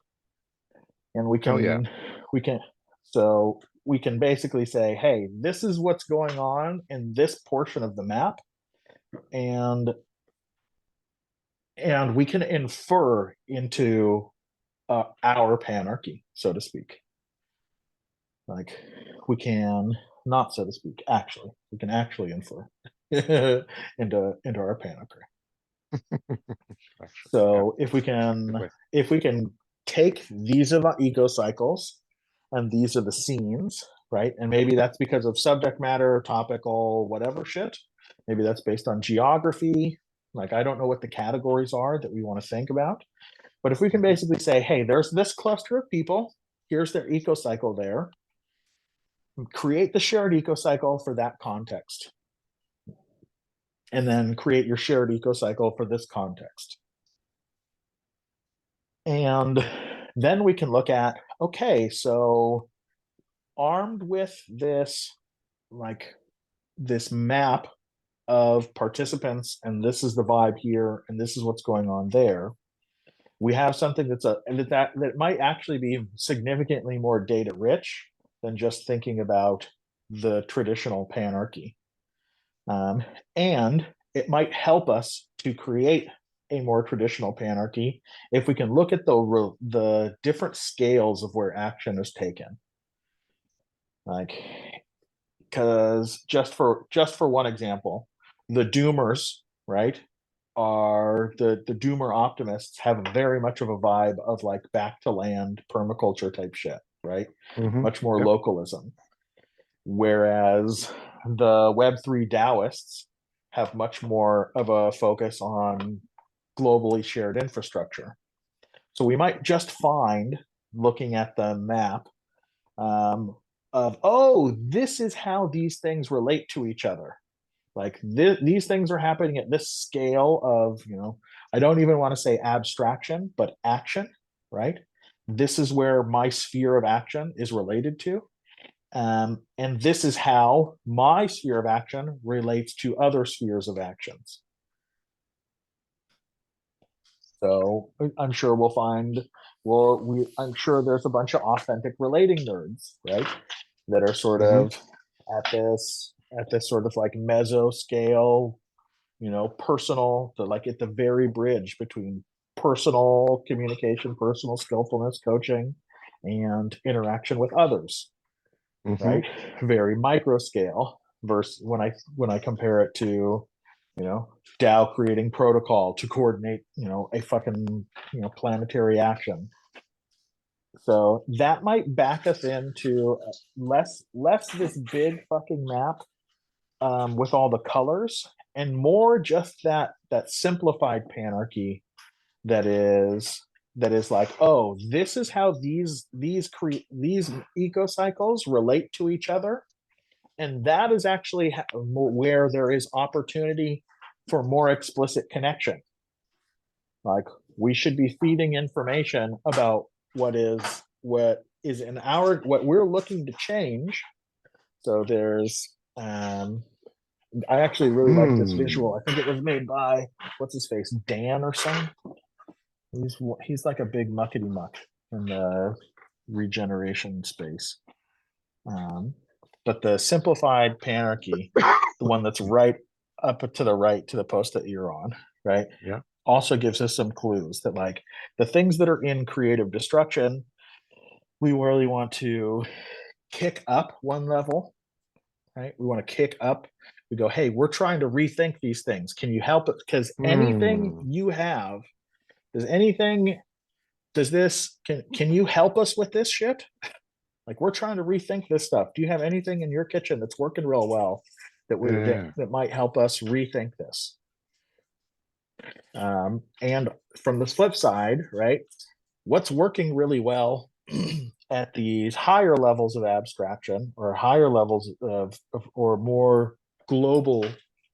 A: And we
B: Hell yeah.
A: can we can so we can basically say, hey, this is what's going on in this portion of the map, and we can infer into our panarchy, so to speak. Like, we can, not so to speak, actually we can actually infer into our panarchy.
B: Actually, yeah,
A: So if we
B: good
A: can
B: way.
A: take these are the eco cycles and these are the scenes, right? And maybe that's because of subject matter, topical, whatever shit. Maybe that's based on geography. Like I don't know what the categories are that we want to think about. But if we can
B: Mhm.
A: basically say, hey, there's this cluster of people, here's their eco cycle there, create the shared eco cycle for that context. And then create your shared eco cycle for this context. And then we can look at, okay, so armed with this, like this map of participants, and this is the vibe here, and this is what's going on there. We have something that might actually be significantly more data rich than just thinking about the traditional panarchy. And it might help us to create a more traditional panarchy if we can look at the different scales of where action is taken. Like, because just for one example, the doomers, right, are the doomer optimists have very much of a vibe of like back to land permaculture type shit, right? Much more
B: Yep.
A: localism. Whereas the Web3 Taoists have much more of a focus on globally shared infrastructure. So we might just find, looking at the map, um, of, oh, this is how these things relate to each other. Like these things are happening at this scale of, I don't even want to say abstraction, but action, right? This is where my sphere of action is related to. And this is how my sphere of action relates to other spheres of actions. So I'm sure we'll find, I'm sure there's a bunch of authentic relating nerds, right? That are sort
B: Hmm.
A: of at this sort of like meso scale, personal, like at the very bridge between personal communication, personal skillfulness, coaching, and interaction with others,
B: Hmm.
A: right? Very micro scale versus when I compare it to, you know, DAO creating protocol to coordinate, a fucking, planetary action. So that might back us into less this big fucking map, with all the colors, and more just that simplified panarchy that is like, oh, this is how these eco cycles relate to each other, and that is actually where there is opportunity for more explicit connection. Like we should be feeding information about what is in what we're looking to change. So there's I actually really like this visual. I think it was made by, what's his face, Dan or something. He's like a big muckety muck in the regeneration space. Um, but the simplified panarchy, the one that's right up to the right to the post that you're on, right,
B: Yeah.
A: also gives us some clues that like the things that are in creative destruction, we really want to kick up one level, right? We want to kick up. We go, hey, we're trying to rethink these things. Can you help it? Because anything
B: Hmm.
A: you have, does anything, does this, can you help us with this shit? Like we're trying to rethink this stuff. Do you have anything in your kitchen that's working real well that we that,
B: Yeah.
A: that might help us rethink this? And from the flip side, right? What's working really well at these higher levels of abstraction or higher levels of or more global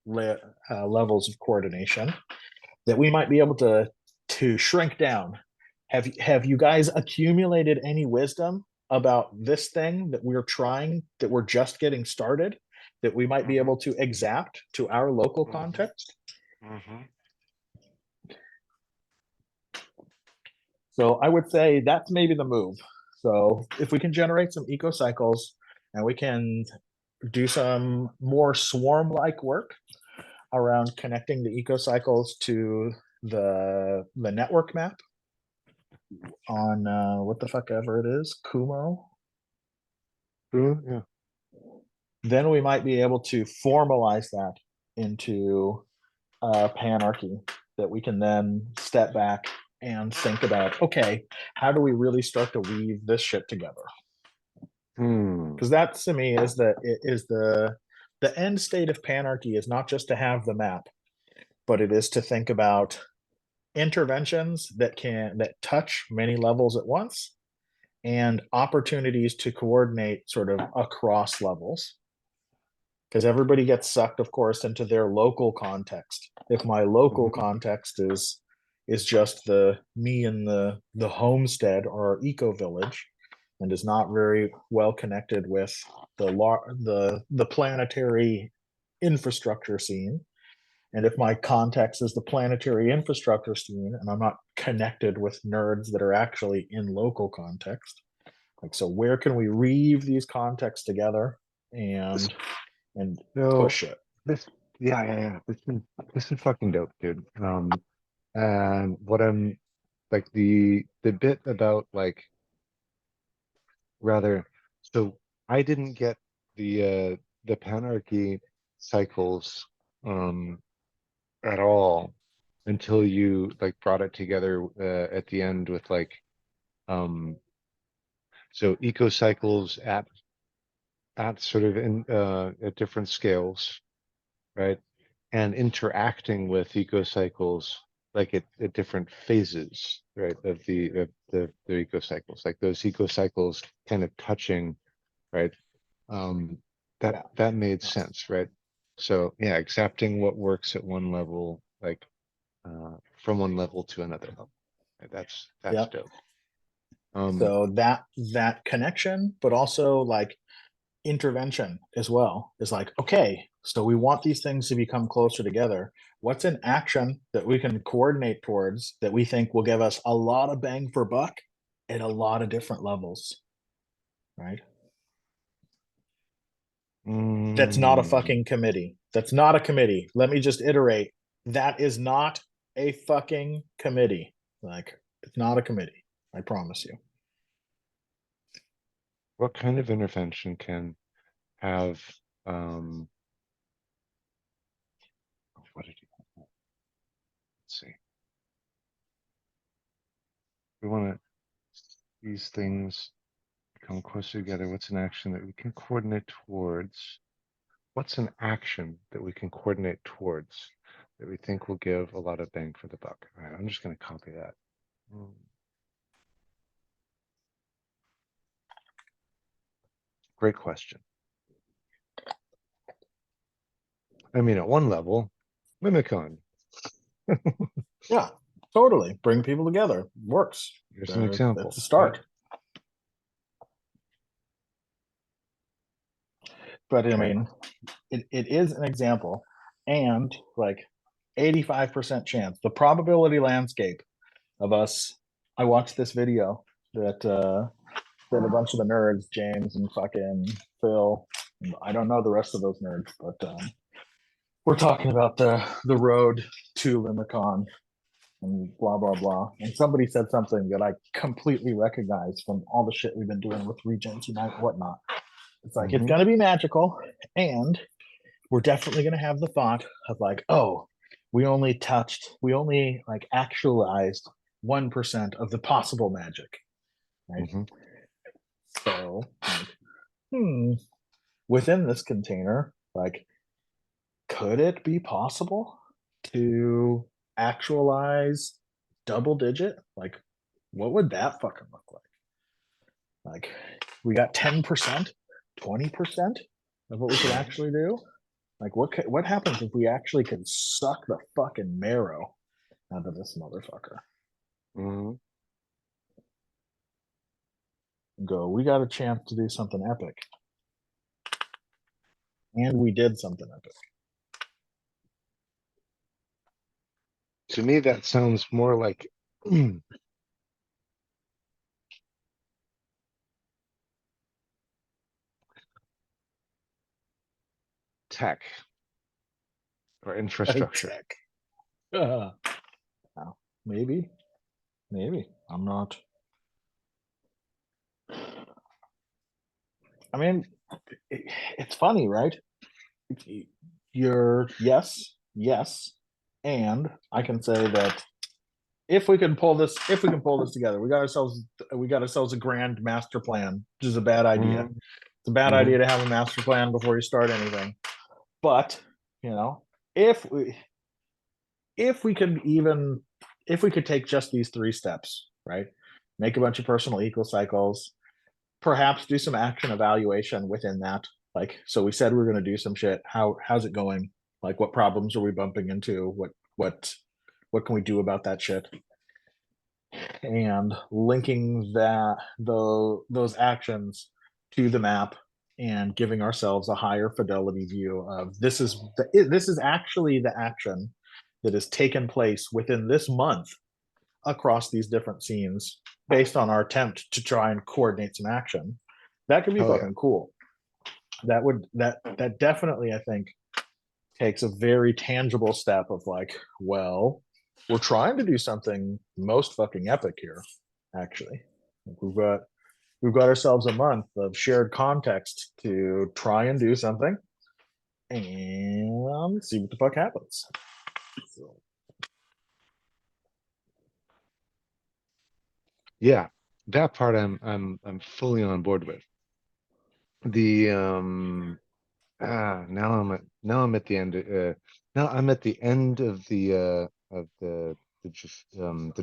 A: levels of coordination that we might be able to shrink down. Have you guys accumulated any wisdom about this thing that we're just getting started, that we might be
B: Hmm.
A: able to exact to our local
B: Hmm.
A: context?
B: Hmm.
A: So I would say that's maybe the move. So if we can generate some eco cycles and we can do some more swarm like work around connecting the eco cycles to the network map on, what the fuck ever it is, Kumo,
B: Yeah.
A: then we might be able to formalize that into panarchy. that we can then step back and think about, okay, how do we really start to weave this shit together? Because that to me is the end state of panarchy is not just to have the map, but it is to think about interventions that touch many levels at once and opportunities to coordinate sort of across levels, because everybody gets sucked, of course, into their local context. If my local context is just the me and the homestead or eco village, and is not very well connected with the planetary infrastructure scene, and if my context is the planetary infrastructure scene and I'm not connected with nerds that are actually in local context, like, so where can we weave these contexts together and and
B: So
A: push it?
B: this, yeah. This is fucking dope, dude. And what I'm like the bit about like rather, so I didn't get the panarchy cycles at all until you like brought it together at the end with like um so eco cycles at sort of in at different scales, right? And interacting with eco cycles like at different phases, right, of the eco cycles, like those eco cycles kind of touching, right? Um, that
A: Yeah.
B: that made sense, right? So yeah, accepting what works at one level, like from one level to another level. Right? That's
A: Yeah.
B: dope. Um,
A: So that connection, but also like intervention as well, is like, okay, so we want these things to become closer together. What's an action that we can coordinate towards that we think will give us a lot of bang for buck at a lot of different levels, right? That's not a
B: mm,
A: fucking committee. That's not a committee. Let me just iterate. That is not a fucking committee. Like, it's not a committee. I promise you.
B: what kind of intervention can have what did you let's see. We want to these things come closer together. What's an action that we can coordinate towards? What's an action that we can coordinate towards that we think will give a lot of bang for the buck? All right, I'm just going to copy that. Great question. I mean, at one level, Limicon.
A: Yeah, totally. Bring people together. Works.
B: Here's an
A: That's
B: example,
A: a
B: right?
A: start. But I
B: Okay.
A: mean, it is an example. And like 85% chance, the probability landscape of us. I watched this video that a bunch of the nerds, James and fucking Phil, I don't know the rest of those nerds, but we're talking about the road to Limicon and blah blah blah. And somebody said something that I completely recognize from all the shit we've been doing with Regents Unite and whatnot. It's like, it's
B: Mm-hmm.
A: gonna be magical, and we're definitely gonna have the thought of like, oh, we only like actualized 1% of the possible magic, right?
B: Mm-hmm.
A: So like, within this container, like, could it be possible to actualize double digit? Like, what would that fucking look like? Like, we got 10%, 20% of what we could actually do. Like, what happens if we actually could suck the fucking marrow out of this motherfucker?
B: Mm-hmm.
A: Go, we got a chance to do something epic, and we did something epic.
B: To me, that sounds more like tech or infrastructure.
A: Tech. Uh, maybe, maybe I'm not. I mean, it's funny, right? You're yes, yes, And I can say that if we can pull this together, we got ourselves a grand master plan, which is a bad idea.
B: Mhm,
A: It's a bad
B: mhm.
A: idea to have a master plan before you start anything. But, you know, if we if we could even if we could take just these three steps, right? Make a bunch of personal equal cycles, perhaps do some action evaluation within that. Like, so we said we are going to do some shit. How's it going? Like, what problems are we bumping into? What can we do about that shit? And linking those actions to the map and giving ourselves a higher fidelity view of this is actually the action that has taken place within this month across these different scenes based on our attempt to try and coordinate some action. That could be
B: Hell yeah.
A: fucking cool. That definitely, I think, takes a very tangible step of like, well, we're trying to do something most fucking epic here, actually. Like, we've got ourselves a month of shared context to try and do something and see what the fuck happens. So,
B: Yeah, that part I'm fully on board with. The now I'm at the end now I'm at the end of the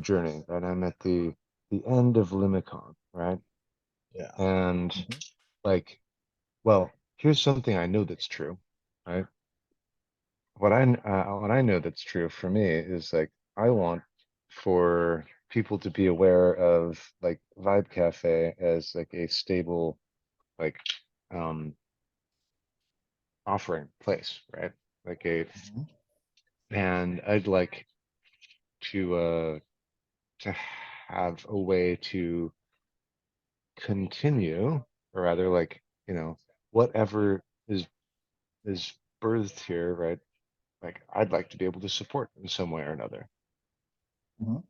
B: journey, right? I'm at the end of Limicon, right?
A: yeah.
B: And
A: Mhm.
B: like, well, here's something I know that's true, right? What I know that's true for me is like I want for people to be aware of like Vibe Cafe as like a stable like um offering place, right? Like a
A: Mhm.
B: and I'd like to have a way to continue, or rather like, you know, whatever is birthed here, right? Like I'd like to be able to support in some way or another.
A: Mhm.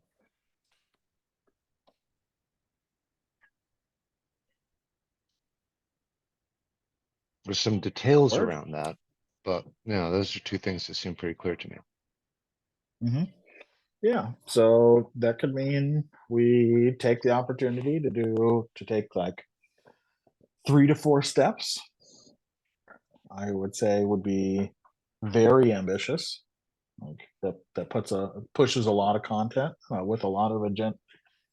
B: There's some details
A: Word.
B: around that, but you know, those are two things that seem pretty clear to me.
A: Mhm. Yeah. So that could mean we take the opportunity to take like 3 to 4 steps. I would say would be very ambitious. Like that pushes a lot of content with a lot of agenda.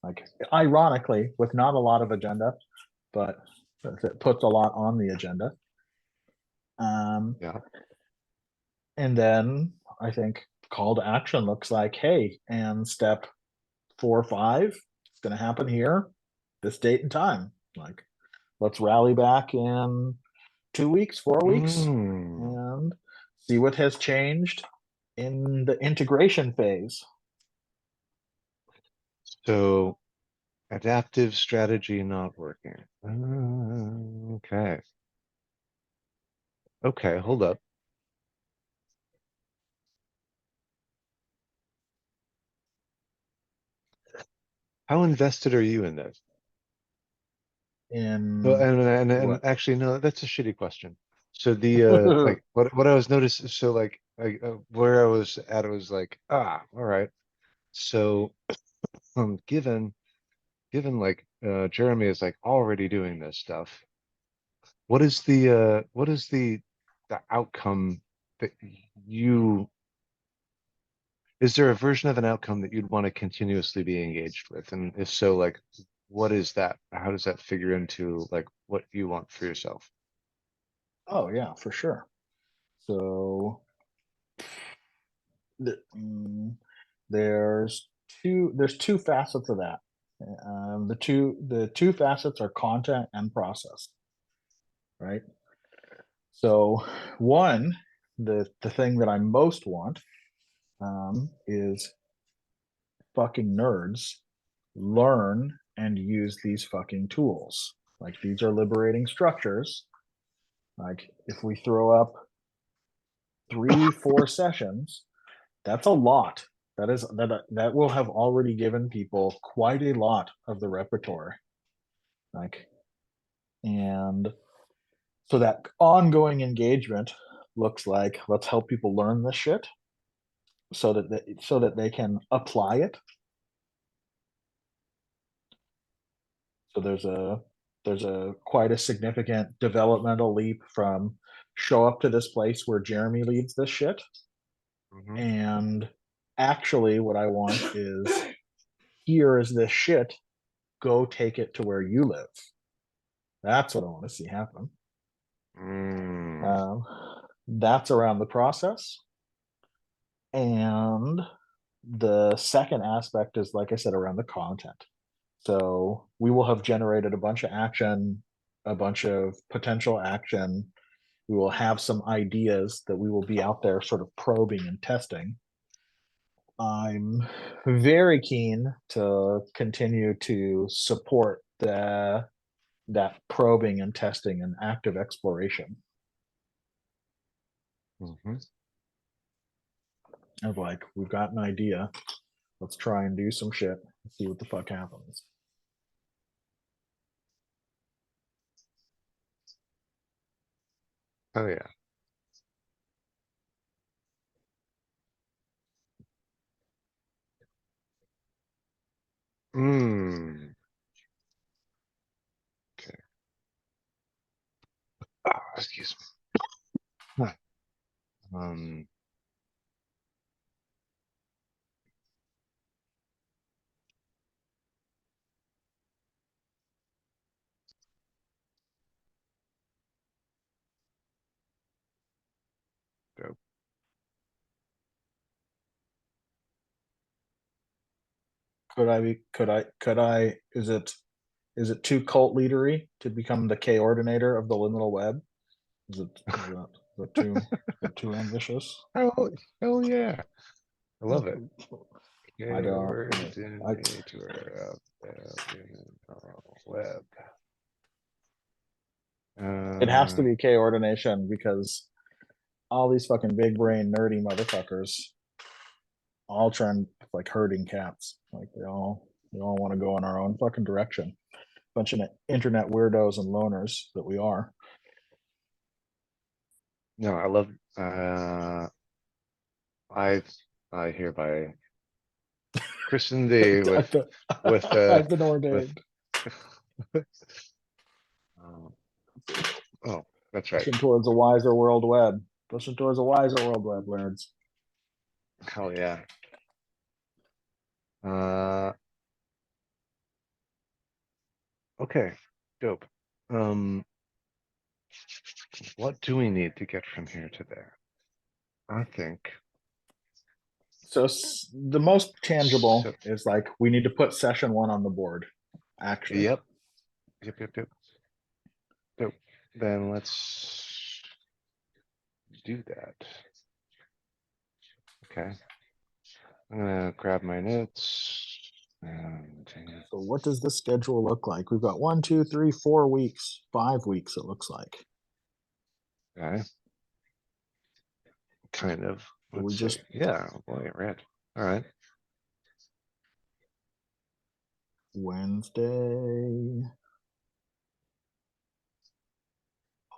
A: Like ironically, with not a lot of agenda, but that puts a lot on the agenda. Um,
B: Yeah.
A: and then I think call to action looks like, hey, and step 4 or 5, it's going to happen here, this date and time. Like, let's rally back in 2 weeks, 4 weeks,
B: Mm.
A: and see what has changed in the integration phase.
B: So adaptive strategy not working. Okay. Okay, hold up. How invested are you in this? Well,
A: In
B: and
A: what?
B: actually, no, that's a shitty question. So the like what I was noticing, so like where I was at, it was like, ah, all right. So given like Jeremy is like already doing this stuff, what is the outcome that you is there a version of an outcome that you'd want to continuously be engaged with? And if so, like what is that? How does that figure into like what you want for yourself?
A: Oh yeah, for sure. So the, mm, there's two facets of that. The two facets are content and process, right? So one, the thing that I most want is fucking nerds learn and use these fucking tools. Like these are liberating structures. Like if we throw up 3 4 sessions, that's a lot. That will have already given people quite a lot of the repertoire. Like, and so that ongoing engagement looks like let's help people learn this shit. so that they can apply it. So there's a quite a significant developmental leap from show up to this place where Jeremy leads this shit,
B: Mhm.
A: and actually what I want is, here is this shit, go take it to where you live. That's what I want to see happen.
B: Mm.
A: Um, that's around the process. And the second aspect is, like I said, around the content. So we will have generated a bunch of action, a bunch of potential action. We will have some ideas that we will be out there sort of probing and testing. I'm very keen to continue to support that probing and testing and active exploration
B: Mhm.
A: of like, we've got an idea, let's try and do some shit and see what the fuck happens.
B: Oh yeah. Mm. Okay. Excuse me. Huh. Um. Dope.
A: Could I is it too cult leadery to become the K ordinator of the liminal web? Is it too ambitious?
B: Oh, hell yeah. I love it.
A: I
B: Okay,
A: don't.
B: coordinator of the web.
A: It has to
B: Uh,
A: be K ordination because all these fucking big brain nerdy motherfuckers all trying like herding cats. Like they all want to go in our own fucking direction. Bunch of internet weirdos and loners that we are.
B: no, I love. I I hereby christen thee with
A: I've been
B: with.
A: ordained.
B: Oh, oh, that's right.
A: Pushing towards a wiser world web. Pushing towards a wiser world web, nerds.
B: Hell yeah. Uh, okay, dope. Um, what do we need to get from here to there? I think
A: So the most
B: so.
A: tangible is like we need to put session one on the board. Actually,
B: Yep, yep. Dope. Then let's do that. Okay. I'm gonna grab my notes and
A: so what does the schedule look like? We've got 1, 2, 3, 4 weeks, 5 weeks. It looks like.
B: okay, kind of.
A: So we
B: Let's see.
A: just
B: Yeah, boy, red. All right.
A: Wednesday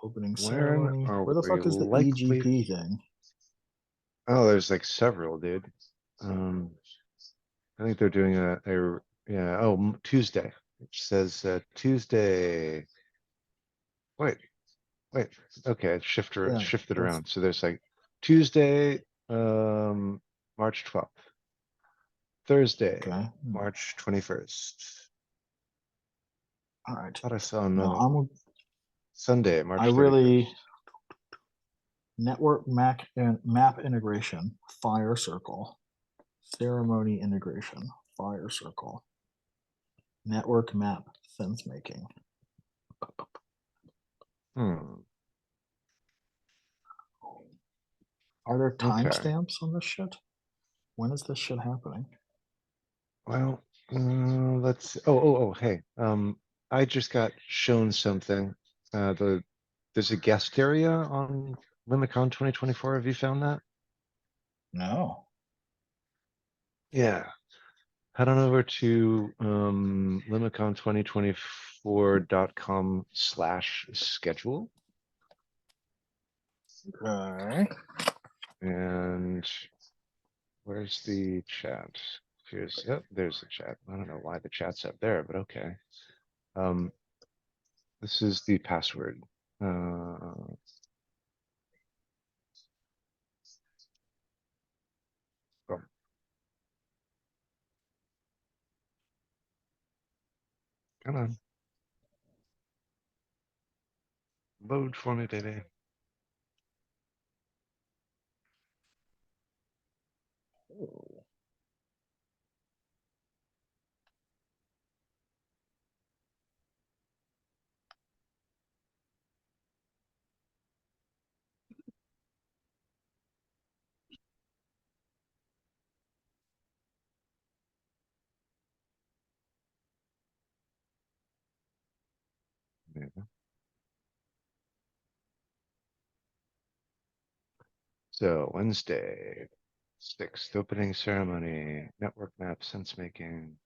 A: opening
B: When
A: ceremony.
B: are
A: Where the
B: we
A: fuck is the
B: likely?
A: EGP thing?
B: Oh, there's like several, dude. Um, I think they're doing a yeah. Oh, Tuesday. It says Tuesday. Wait, wait. Okay, it's
A: Yeah,
B: shifted
A: that's
B: around. So there's like Tuesday, March 12th. Thursday,
A: okay.
B: March 21st.
A: All right.
B: Thought I saw
A: Now
B: another one.
A: I'm.
B: Sunday,
A: I
B: March
A: really
B: 31st.
A: network Mac and map integration. Fire circle. Ceremony integration. Fire circle. Network map sense making.
B: Hmm.
A: Are there
B: Okay.
A: timestamps on this shit? When is this shit happening?
B: Well, let's. Hey. I just got shown something. There's a guest area on Limicon 2024. Have you found that?
A: No.
B: Yeah. Head on over to limicon2024.com/schedule
A: Okay.
B: and Where's the chat? Here's, yep, there's the chat. I don't know why the chat's up there, but okay. This is the password. Oh, come on. Load for me, baby.
A: Ooh.
B: Yeah. So Wednesday, 6th opening ceremony, network map, sense making.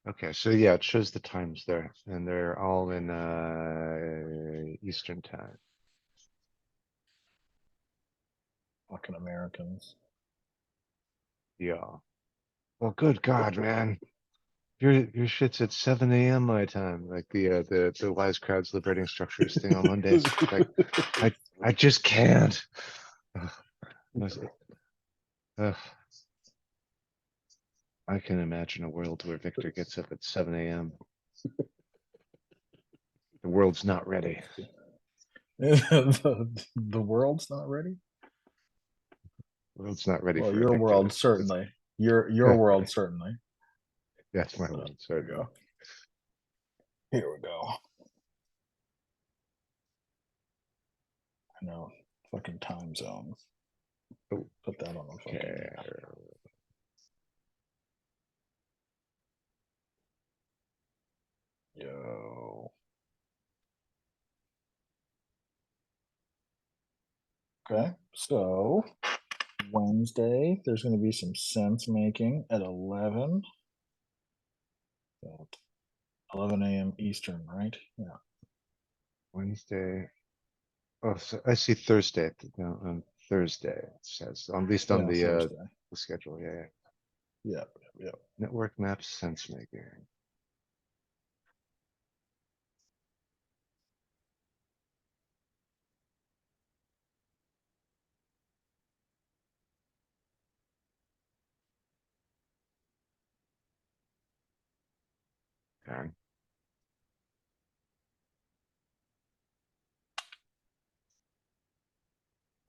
B: Okay, so yeah, it shows the times there, and they're all in Eastern time.
A: Fucking Americans.
B: Yeah. Well, good God, man. Your shit's at 7 a.m. my time, like the wise crowds liberating structures thing on Mondays. Like I just can't. Ugh, ugh. I can imagine a world where Victor gets up at 7 a.m. The world's not ready.
A: The world's not ready.
B: The world's not ready
A: Well,
B: for a
A: your
B: Victor.
A: world certainly. Your world certainly.
B: That's my
A: So,
B: world,
A: there we
B: certainly.
A: go. Here we go. I know. Fucking time zone.
B: Oh,
A: Put that on the fucking.
B: okay.
A: Yo. Okay. So Wednesday, there's going to be some sense making at 11. So 11 a.m. Eastern, right? Yeah.
B: Wednesday. Oh, so I see Thursday. No, on Thursday it says, at least on
A: Yeah, Thursday.
B: the schedule. Yeah, yeah.
A: Yep. Yep.
B: Network map sense making. Okay.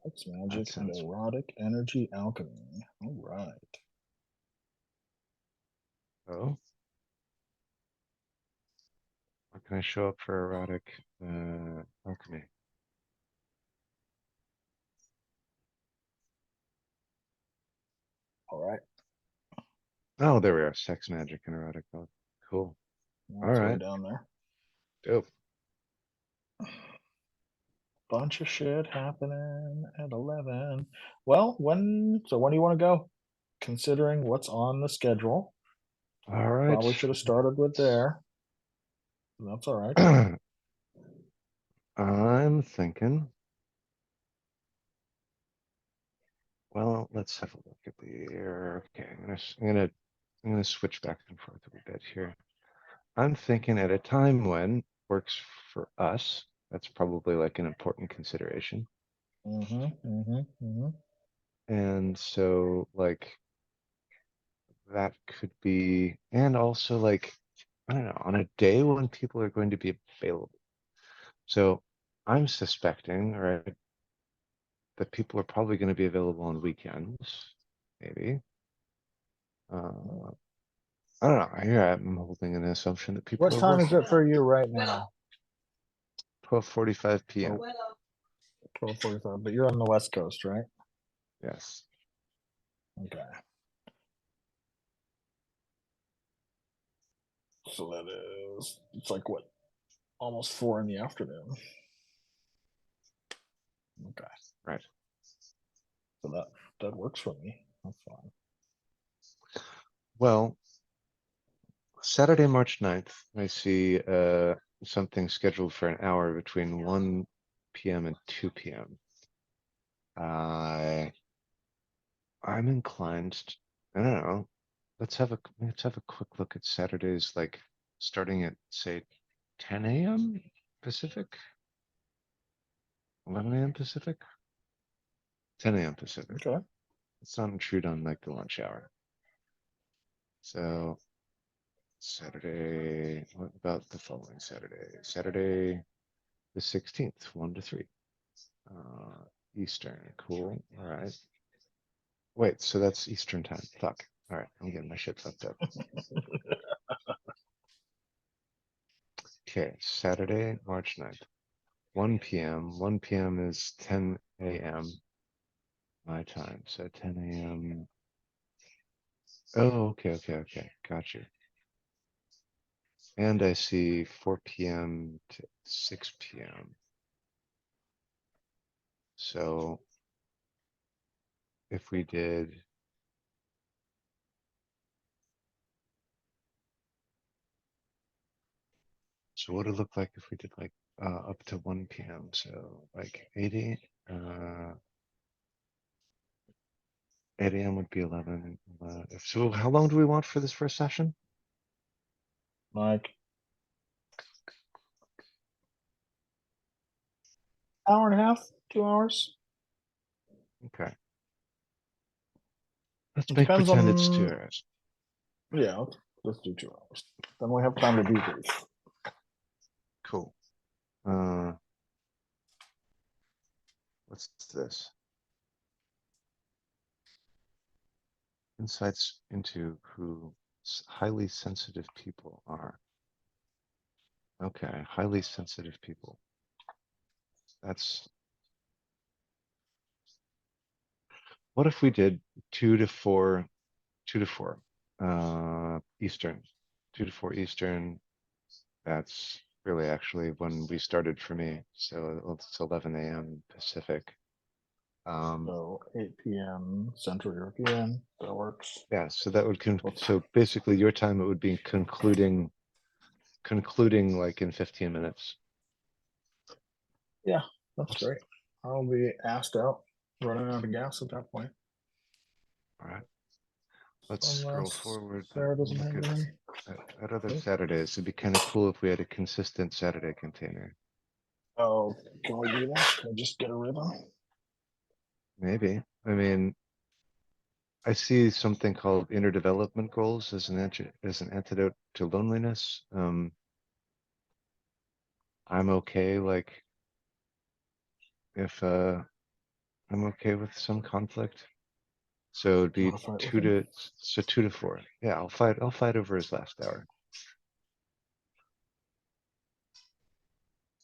A: Sex
B: That
A: magic and
B: sounds.
A: erotic energy alchemy. All right.
B: Oh, where can I show up for erotic alchemy?
A: All right.
B: Oh, there we are. Sex magic and erotic alchemy. Cool. All
A: That's way
B: right.
A: down there.
B: Dope.
A: Bunch of shit happening at 11. Well, when do you want to go? Considering what's on the schedule,
B: All right.
A: probably should have started with there. That's all right.
B: I'm thinking. Well, let's have a look at the okay. I'm gonna switch back and forth a bit here. I'm thinking at a time when works for us. That's probably like an important consideration. And so like that could be, and also like, I don't know, on a day when people are going to be available. So I'm suspecting, right, that people are probably going to be available on weekends, maybe. I don't know. Here I'm holding an assumption that
A: What
B: people are
A: time is
B: working.
A: it for you right now?
B: 12:45 p.m.
A: 12:45. But you're on the West Coast, right?
B: Yes.
A: Okay. So that is, it's like what, almost 4 in the afternoon. Okay.
B: Right.
A: So that works for me. That's fine.
B: Well, Saturday, March 9th, I see something scheduled for an hour between 1 p.m. and 2 p.m. I'm inclined, I don't know. Let's have a quick look at Saturdays, like starting at say 10 a.m. Pacific, 11 a.m. Pacific, 10 a.m. Pacific.
A: Okay.
B: Let's not intrude on like the lunch hour. So Saturday, what about the following Saturday? Saturday the 16th, 1 to 3. Eastern, cool. All right. Wait, so that's Eastern time. Fuck. All right, I'm getting my shit fucked up. Okay, Saturday, March 9th, 1 p.m. 1 p.m. is 10 a.m. my time. So 10 a.m. Oh, okay. Got you. And I see 4 p.m. to 6 p.m. So if we did, so what would it look like if we did like up to 1 p.m. So like 80, 8 a.m. would be 11. So how long do we want for this first session?
A: Like hour and a half, 2 hours.
B: Okay. Let's
A: It
B: make
A: depends
B: pretend it's
A: on
B: 2 hours.
A: yeah, let's do 2 hours. Then we have time to debrief.
B: Cool. Uh, what's this? Insights into who highly sensitive people are. Okay, highly sensitive people. That's what if we did 2 to 4 Eastern, 2 to 4 Eastern. That's really actually when we started for me. So it's 11 a.m. Pacific.
A: So 8 p.m. Central European. That works.
B: Yeah, so that would
A: Let's,
B: so basically your time it would be concluding like in 15 minutes.
A: yeah, that's great. I'll be asked out, running out of gas at that point.
B: All right. Let's scroll
A: Unless
B: forward
A: Sarah doesn't
B: and look
A: have any.
B: at other Saturdays. It'd be kind of cool if we had a consistent Saturday container.
A: Oh, can we do that? Can we just get a rhythm?
B: Maybe. I mean, I see something called inner development goals as as an antidote to loneliness. I'm okay, like if I'm okay with some conflict. So it'd
A: You
B: be
A: want to fight with
B: two
A: him?
B: to so 2 to 4. Yeah, I'll fight over his last hour.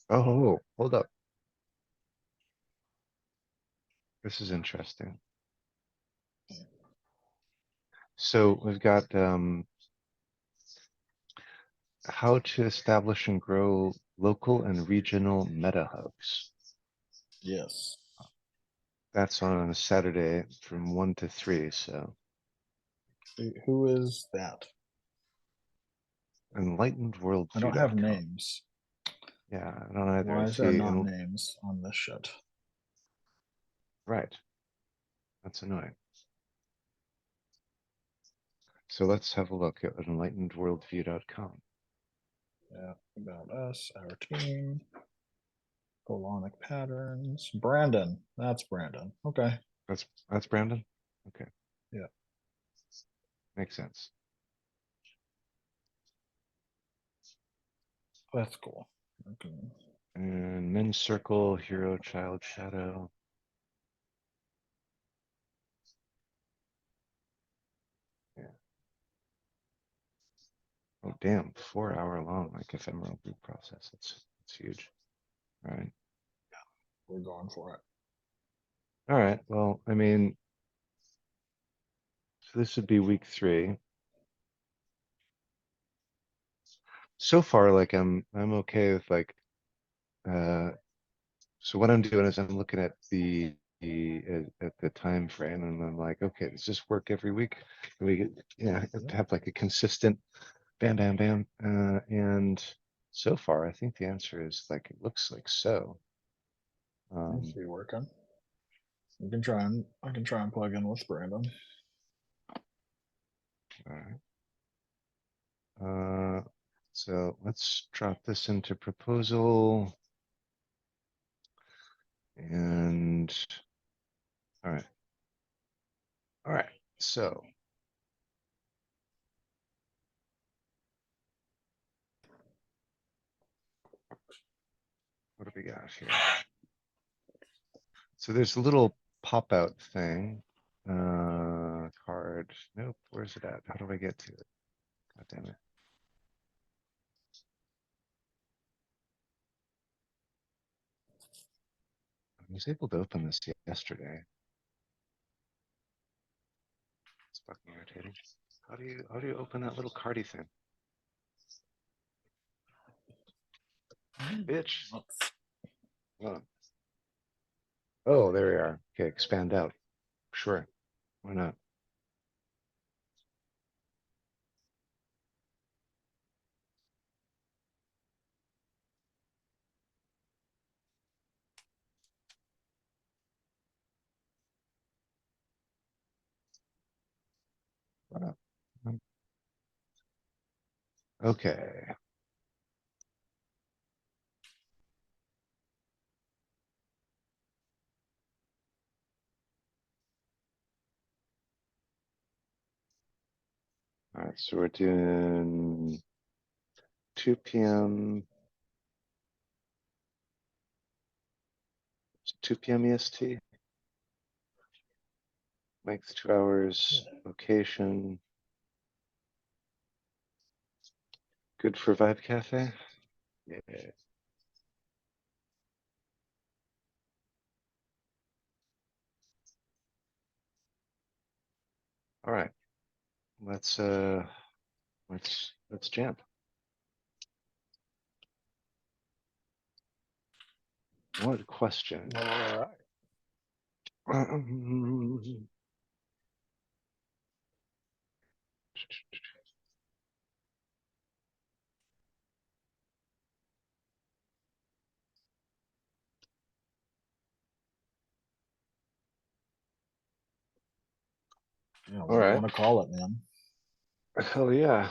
B: Oh, hold up. This is interesting. So we've got how to establish and grow local and regional meta hubs.
A: Yes.
B: That's on a Saturday from 1 to 3. So
A: Who is that? I don't have
B: enlightenedworldview.com.
A: names.
B: Yeah, I don't either. I
A: Why is there
B: see,
A: not
B: and
A: names on this shit?
B: right. That's annoying. So let's have a look at enlightenedworldview.com.
A: Yeah, about us, our team, colonic patterns. Brandon. That's Brandon. Okay.
B: That's Brandon. Okay,
A: Yeah,
B: makes sense.
A: that's cool. Okay.
B: And men's circle, hero, child, shadow. Yeah. Oh, damn, 4 hour long, like ephemeral group process. That's huge. All right.
A: We're going for it.
B: All right. Well, I mean, so this would be week 3. So far, like I'm okay with like uh so what I'm doing is I'm looking at at the time frame and I'm like, okay, does this work every week? Can we get have like a consistent bam bam bam and so far I think the answer is like it looks like so.
A: Seems
B: Um
A: to be working. I can try and plug in with Brandon.
B: All right. So let's drop this into proposal. And all right. All right. So what do we got here? So there's a little pop out thing. Card. Nope. Where's it at? How do I get to it? God damn it. I was able to open this yesterday. It's fucking irritating. How do you open that little cardy thing? Bitch. Oh. Oh, there we are. Okay, expand out. Sure. Why not? Why not? Okay. All right, so we're doing 2 p.m. 2 p.m. EST. Length 2 hours. Location. Good for Vibe Cafe. Yeah. All right. Let's jam. What question?
A: All right. Yeah, what
B: All
A: do you
B: right.
A: want to call it, man?
B: Hell yeah.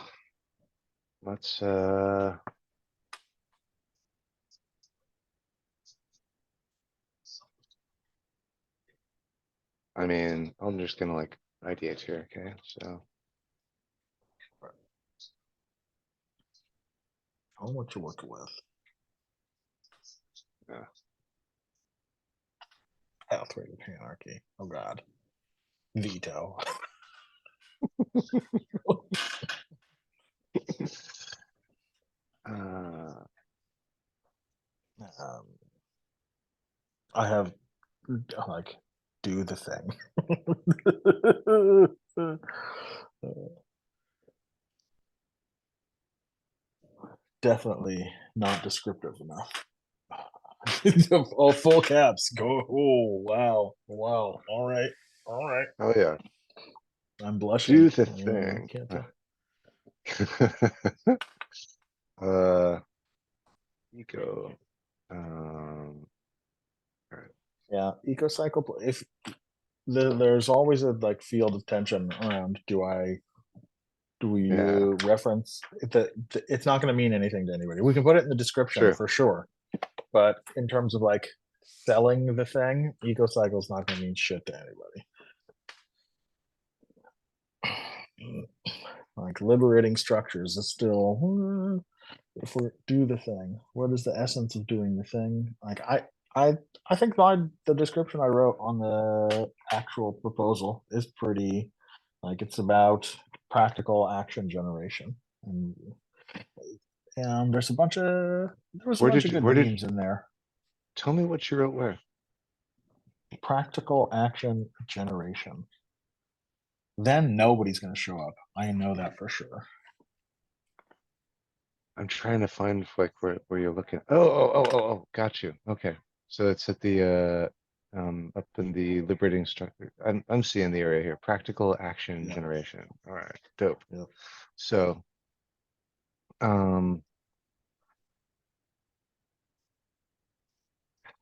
B: Let's I mean, I'm just gonna like ideate here, okay? So
A: Tell them what you're working with.
B: yeah.
A: Pathway to Anarchy. Oh God. Veto.
B: Uh,
A: um, I have like do the thing. Definitely not descriptive enough. Oh, full caps. Go. Oh, wow. Wow. All right. All right.
B: oh yeah.
A: I'm blushing.
B: Do the
A: You
B: thing.
A: can't tell.
B: uh Eco. Um all right.
A: Yeah. EcoCycle. If there's always a like field of tension around, do we
B: Yeah,
A: reference it's not going to mean anything to anybody. We can put it in the description
B: sure.
A: for sure. But in terms of like selling the thing, EcoCycle is not going to mean shit to anybody. Like liberating structures is still if we do the thing, what is the essence of doing the thing? Like I think the description I wrote on the actual proposal is pretty like it's about practical action generation. And there's a bunch of there was a bunch of good
B: Where did
A: memes in there.
B: tell me what you wrote where?
A: Practical action generation. Then nobody's going to show up. I know that for sure.
B: I'm trying to find like where you're looking. Oh, got you. Okay. So it's at the up in the liberating structure. I'm seeing the area here. Practical action
A: Yeah.
B: generation. All right, dope.
A: Yep.
B: So um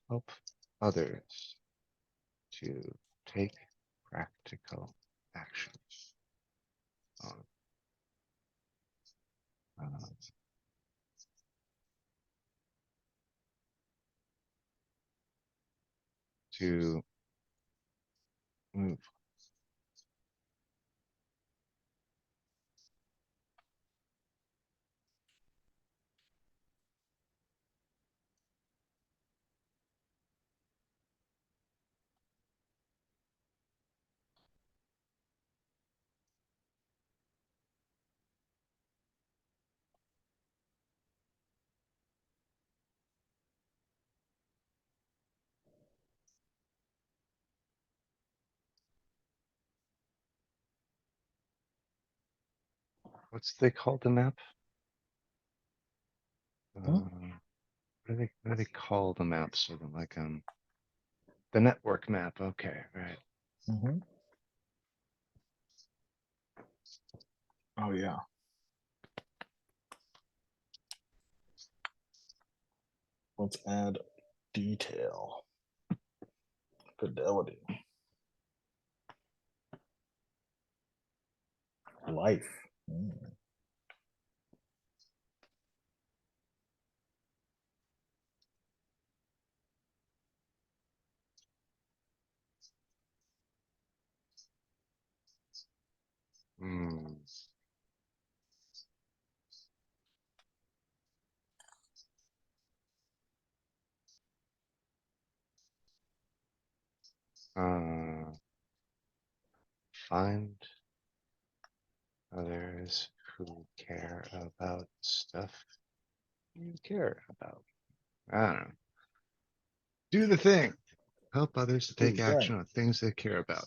B: help others to take practical actions on to move. What's they call the map?
A: Hmm?
B: What do they call the map? Sort of like the network map. Okay, right.
A: Mm-hmm. Oh yeah. Let's add detail. Fidelity. Life.
B: Hmm. Find others who care about stuff you care about. I don't know. Do the thing. Help others to take action on things they care about.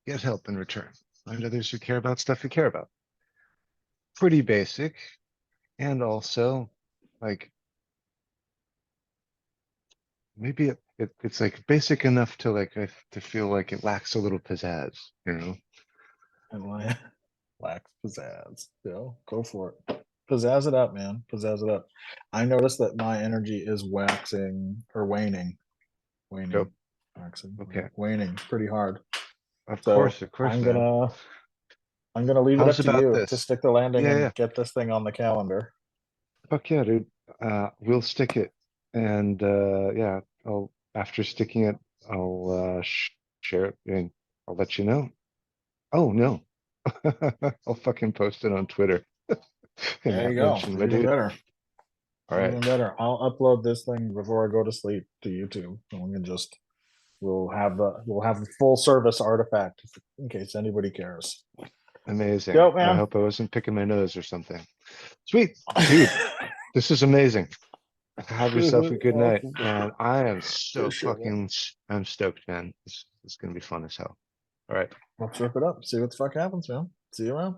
B: Get help in return. Find others who care about stuff you care about. Pretty basic. And also, like, maybe it's like basic enough to like to feel like it lacks a little pizzazz, you know?
A: And like lacks pizzazz. Go for it. Pizzazz it up, man. Pizzazz it up. I noticed that my energy is waxing or waning.
B: Yep.
A: Waning. Waxing.
B: Okay.
A: Waning pretty hard.
B: Of
A: So
B: course, man.
A: I'm gonna leave it
B: How's
A: up to
B: about
A: you to
B: this?
A: stick the landing
B: Yeah,
A: and
B: yeah.
A: get this thing on the calendar.
B: Fuck yeah, dude. We'll stick it. And yeah, I'll after sticking it, I'll share it and I'll let you know. Oh no. I'll fucking post it on Twitter and
A: There you
B: not
A: go.
B: mention my
A: Even
B: dude.
A: better.
B: All right.
A: Even better. I'll upload this thing before I go to sleep to YouTube, and we can just we'll have the full service artifact in case anybody cares.
B: Amazing.
A: Go,
B: I
A: man.
B: hope I wasn't picking my nose or something. Sweet. Dude, this is amazing. Have yourself a good night.
A: Awesome.
B: And I am so
A: Good shit, man.
B: I'm stoked, man. This is gonna be fun as hell. All right.
A: Let's rip it up. See what the fuck happens, man. See you around.